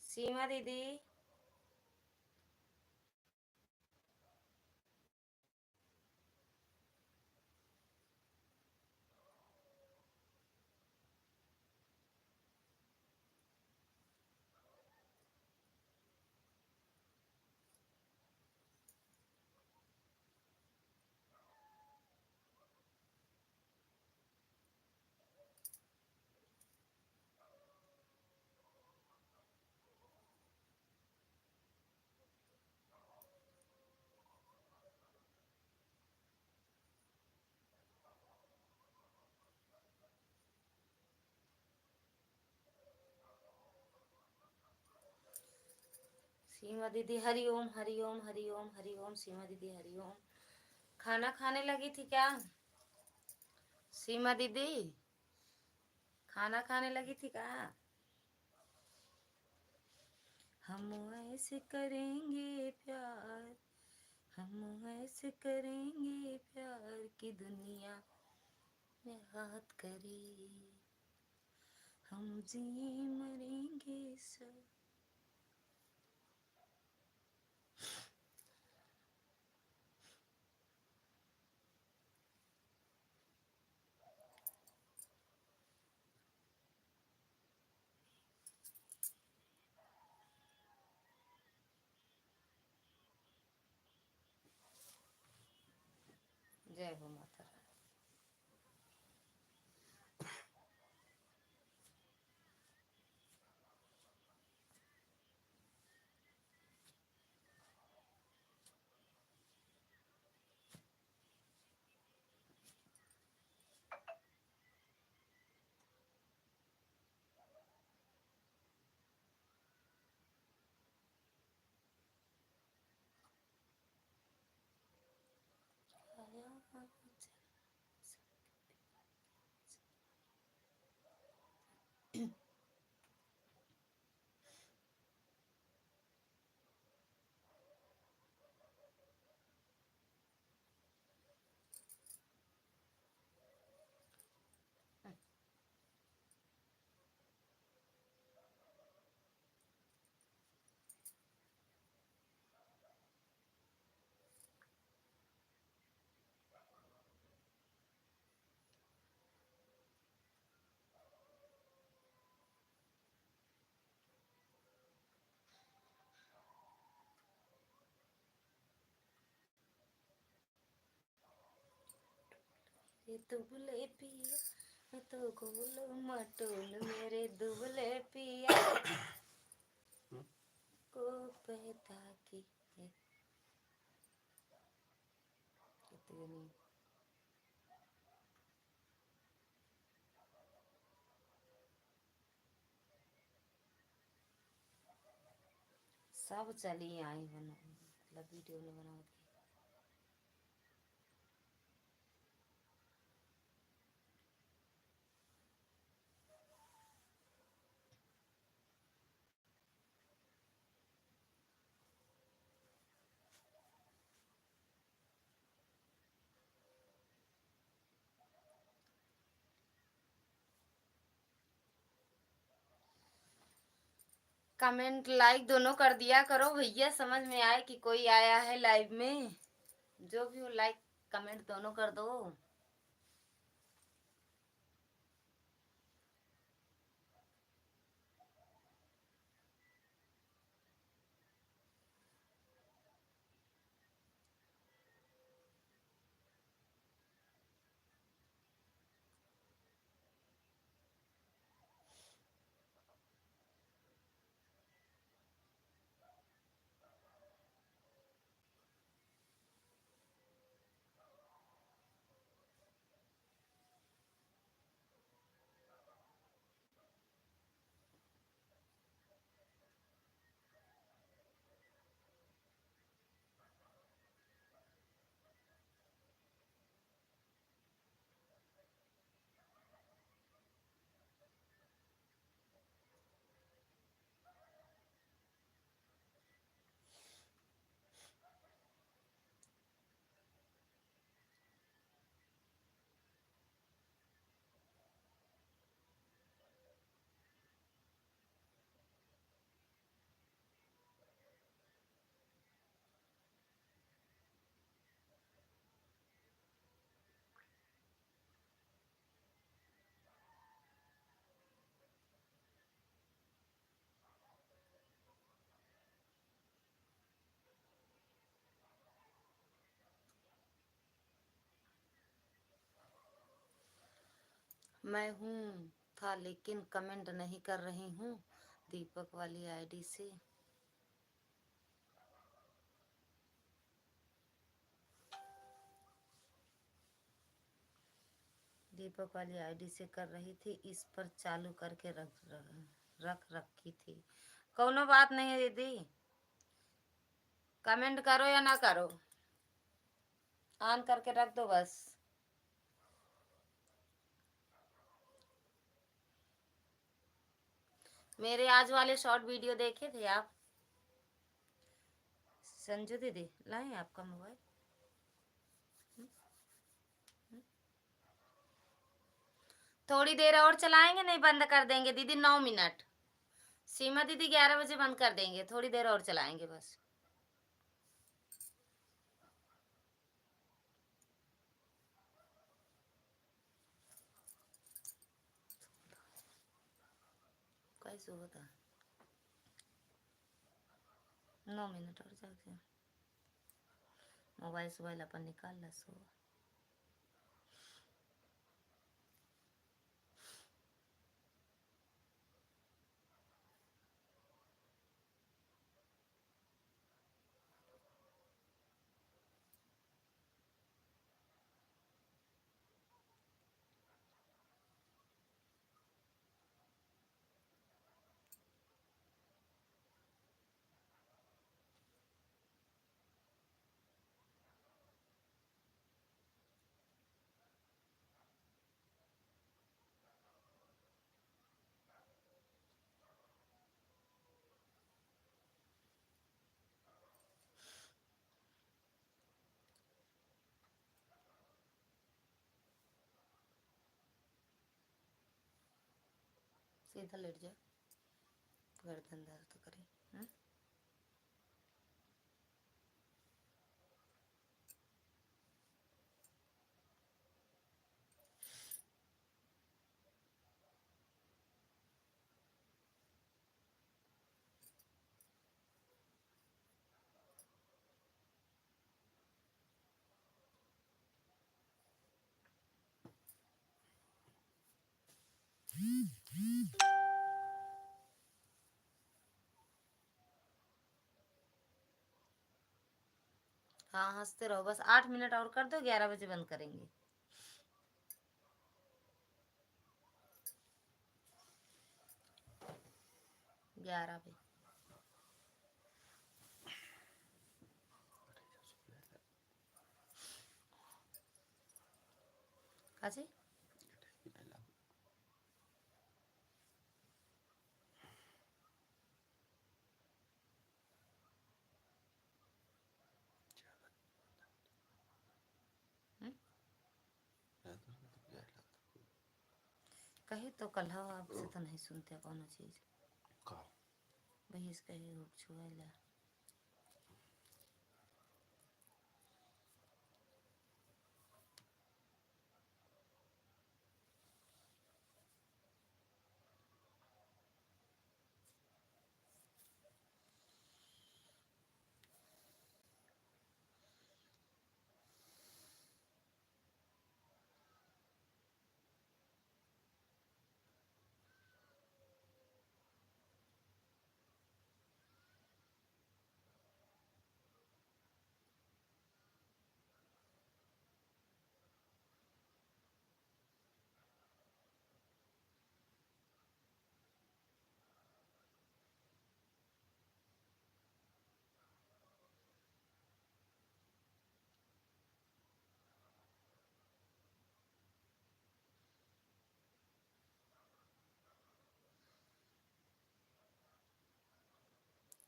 सीमा दीदी सीमा दीदी हरिओम हरिओम हरिओम हरिओम। सीमा दीदी हरिओम। खाना खाने लगी थी क्या सीमा दीदी? खाना खाने लगी थी क्या? हम ऐसे करेंगे प्यार, हम ऐसे करेंगे प्यार की दुनिया में हाथ करे, हम जी मरेंगे सब। जय हो माता रानी। ये दुबले पिया तो गोल मटोल मेरे दुबले पिया को पैदा की है कितनी सब चली आई बना मतलब वीडियो में बना के। कमेंट लाइक दोनों कर दिया करो भैया, समझ में आए कि कोई आया है लाइव में। जो भी हो लाइक कमेंट दोनों कर दो। मैं हूँ था लेकिन कमेंट नहीं कर रही हूँ दीपक वाली आईडी से। दीपक वाली आईडी से कर रही थी, इस पर चालू करके रख रखी थी। कोनो बात नहीं है दीदी, कमेंट करो या ना करो, ऑन करके रख दो बस। मेरे आज वाले शॉर्ट वीडियो देखे थे आप? संजू दीदी लाए आपका मोबाइल? थोड़ी देर और चलाएंगे, नहीं बंद कर देंगे दीदी, 9 मिनट। सीमा दीदी 11 बजे बंद कर देंगे, थोड़ी देर और चलाएंगे बस। कैसे होता 9 मिनट और जाके मोबाइल अपन निकाल ला सो। सीधा लेट जाओ, गर्दन दर्द तो करे। हाँ हंसते रहो बस, 8 मिनट और कर दो, 11 बजे बंद करेंगे। ग्यारह पे काचे नहीं लाओ। हम्म? मैं तो क्या लाता कही तो कल आपसे तो नहीं सुनते कौन चीज का भाई इसका ही छुआला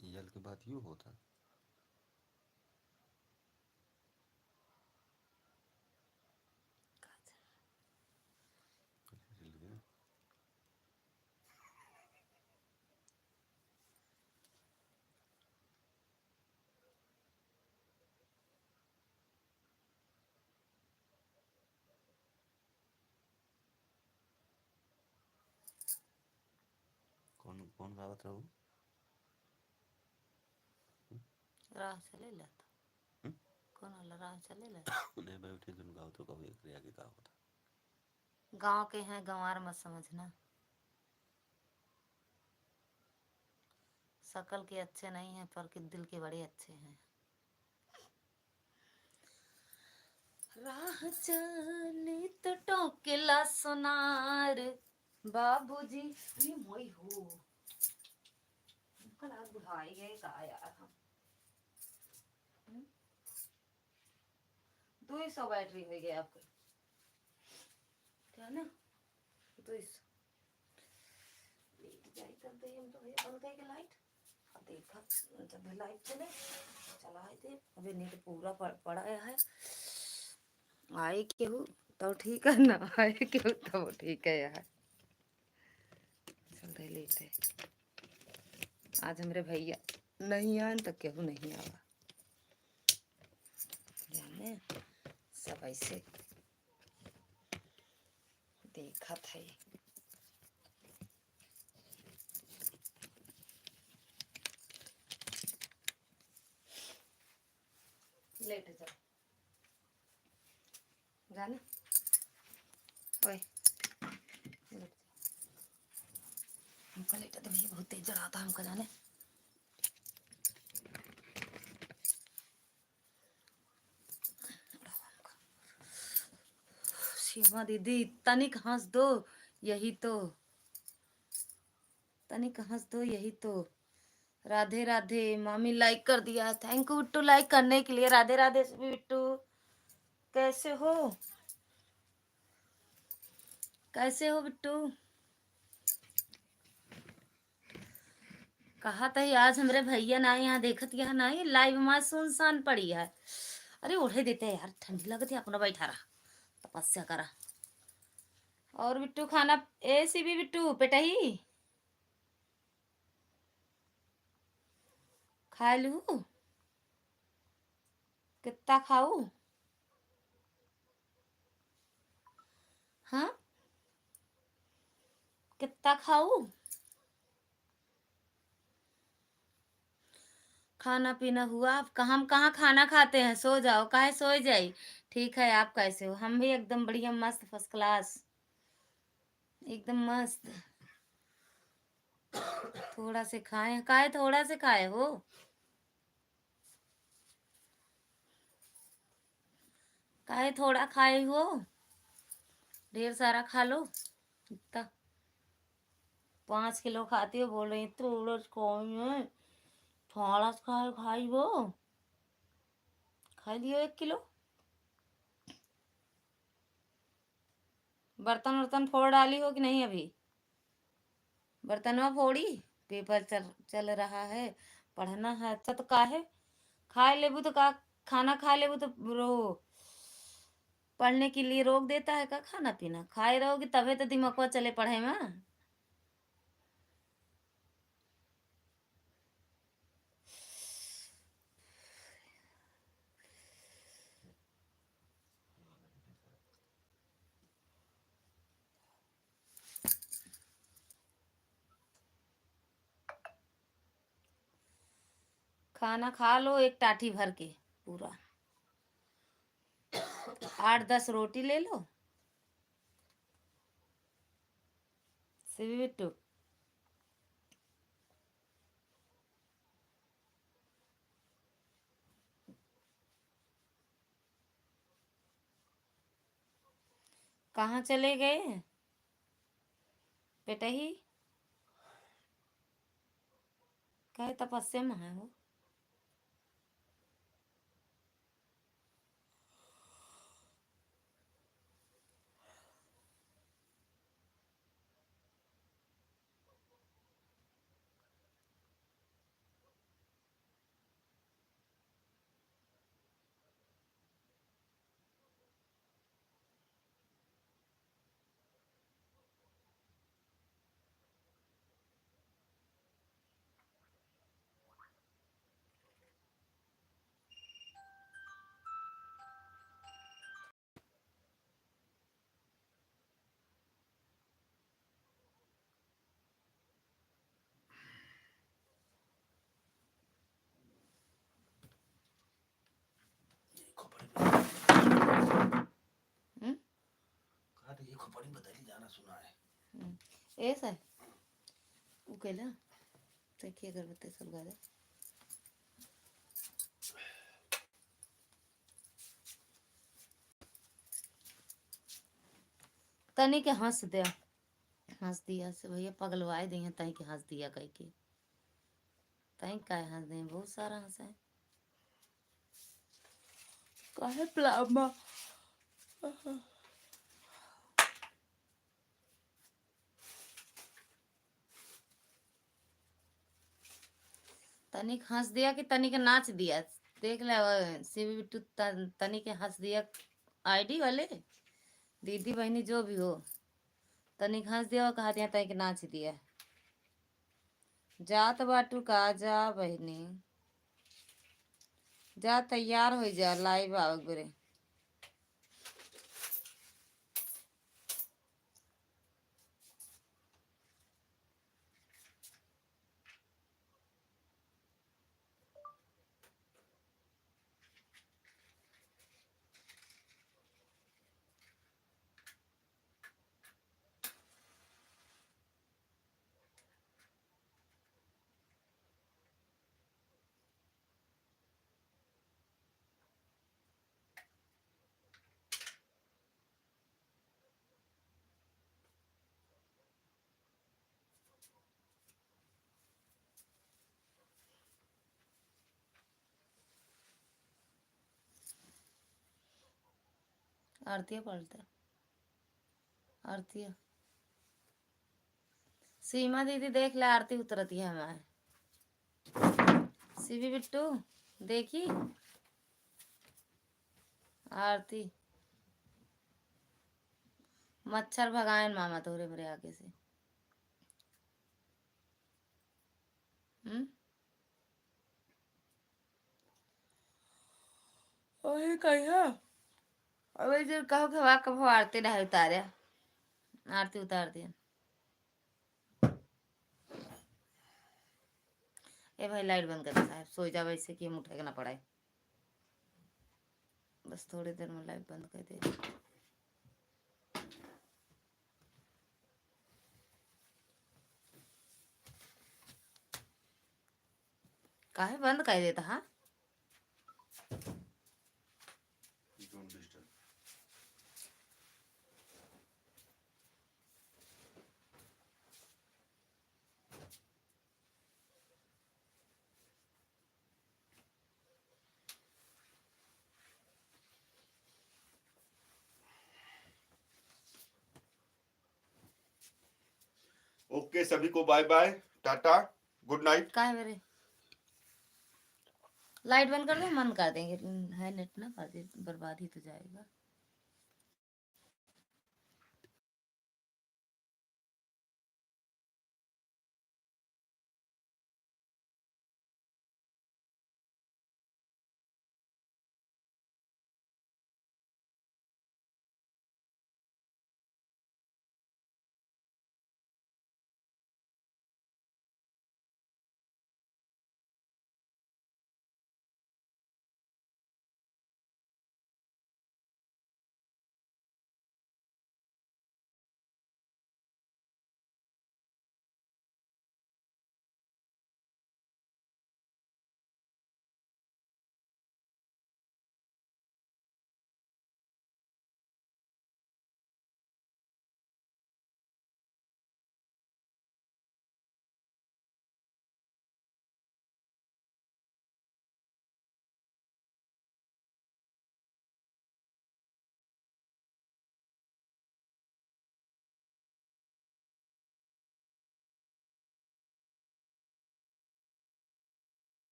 यल के बाद यूँ होता हिल गया। कौन कौन गावत रहा राह चले लाता हम्म? कौन वाला राह चले ला उन्हें मैं उठे तुम गाओ तो कहो एक रिया के गाओ था गांव के हैं गंवार मत समझना शकल के अच्छे नहीं हैं पर कि दिल के बड़े अच्छे हैं राह चले तो टोकेला सोनार बाबूजी ये मोई हो कल आज बुढ़ाई गए का यार हम 200 बैटरी हो गई आपकी क्या ना 200 लेट जाई तब दे हम तो भैया बंद करके लाइट अब देखा जब भी लाइट चले चलाए थे अभी नेट पूरा पड़ा है आए केहू तो ठीक है ना आए केहू तो ठीक है यार चल रहे लेते आज हमारे भैया नहीं आए तो केहू नहीं आवा जाने सब ऐसे देखा था लेट जा जाने ओए हमको लेटा तो भैया बहुत तेज जड़ा था हमको जाने सीमा दीदी तनिक हंस दो यही तो तनिक हंस दो यही तो राधे राधे मामी लाइक कर दिया थैंक यू बिट्टू लाइक करने के लिए राधे राधे बिट्टू कैसे हो बिट्टू कहा था आज हमारे भैया ना यहाँ देखत यहाँ नहीं लाइव में सुनसान पड़ी है अरे उठे देते यार ठंडी लगती है अपना बैठा रहा तपस्या करा और बिट्टू खाना ऐसी भी बिट्टू पेटाई खा लू कितना खाऊ हाँ कितना खाऊ खाना पीना हुआ आप हम कहाँ खाना खाते हैं सो जाओ काहे सो जाई ठीक है आप कैसे हो हम भी एकदम बढ़िया मस्त फर्स्ट क्लास एकदम मस्त थोड़ा से खाए काहे थोड़ा से खाए हो काहे थोड़ा खाए हो ढेर सारा खा लो इतना 5 किलो खाती हो बोल रही थोड़ा खाई थोड़ा खाई वो खा लियो 1 किलो बर्तन वर्तन फोड़ डाली हो कि नहीं अभी? बर्तनवा फोड़ी? पेपर चल रहा है, पढ़ना है। अच्छा तो काहे खाए लेबू तो का, खाना खा लेबू तो पढ़ने के लिए रोक देता है का? खाना पीना खाए रहोगी तबे तो दिमागवा चले पढ़े में। खाना खा लो एक टाटी भर के पूरा। 8-10 रोटी ले लो। सिवी बिट्टू, कहाँ चले गए बेटही? कहे तपस्या में है वो। हम्म, कहा तो ये खोपड़ी बदली जाना सुना है। ऐसा है उकेला देखिए अगरबत्ती सुलगा दे। तनी के हंस दे, हंस दिया से भैया पगलवाए दिए तई के हंस दिया कह के। तई का हंस दे, बहुत सारा हंसा है काहे प्लामा। तनिक हंस दिया कि तनिक नाच दिया। देख ले शिव बिट्टू तनिक हंस दिया। आईडी वाले दीदी बहनी जो भी हो, तनिक हंस दिया और कहा दिया तनिक नाच दिया। जात बाटू का जा बहनी, जा तैयार हो जा लाइव आओ गोरे। आरती पलटा आरती सीमा दीदी देख ले आरती उतरती है हमारे। सीवी बिट्टू देखी आरती। मच्छर भगाए मामा तोरे भरे आगे से। वही कहिया अबे जो कहो कि वाह कहो आरती ढाई उतारे, आरती उतार दिया। ए भाई लाइट बंद कर दे साहब, सो जा वैसे कि हम उठेगा ना पड़ाए। बस थोड़ी देर में लाइट बंद कर दे। काहे बंद कर देता? हाँ Don't disturb. ओके सभी को bye bye, tata, good night. का है मेरे लाइट बंद कर दो, मन कर देंगे, है नेट ना, कर दे, बर्बाद ही तो जाएगा।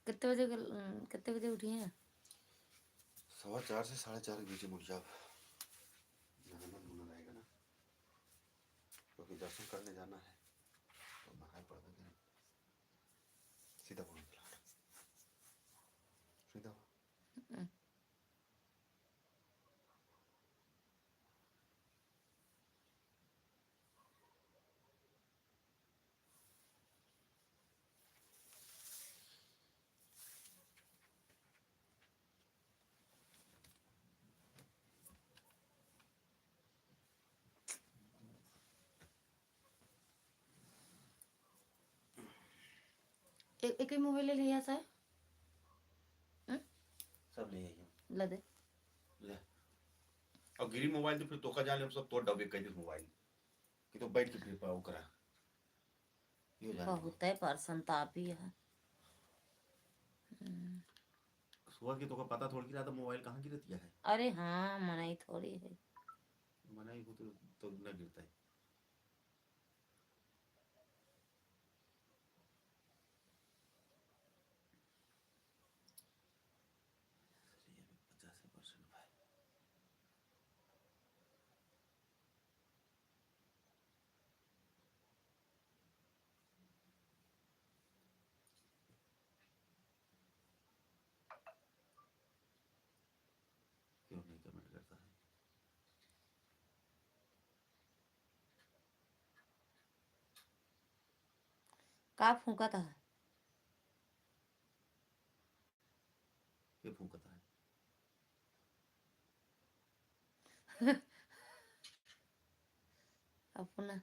कितने बजे उठी हैं? 4:15 से 4:30 के बीच में उठ जाओ, नहाना धोना रहेगा ना, क्योंकि दर्शन करने जाना है तो नहाए पड़ देंगे। सीधा बोलो, सीधा एक ही मोबाइल ले लिया सर? सब ले आइए, ला दे। ले और गिरी मोबाइल तो फिर तोका जाने हम सब तोड़ डबे कह दे मोबाइल कि तो बैठ के फिर पाओ करा ये जाने बहुत है पर्सन तापी है। सुबह की तो पता थोड़ी रहा था मोबाइल कहाँ गिरती है। अरे हाँ, मनाई थोड़ी है। मना ही हो तो न गिरता है। ये 50% भाई क्यों नहीं कमेंट करता है। का फूका था? ये फूकता है अपना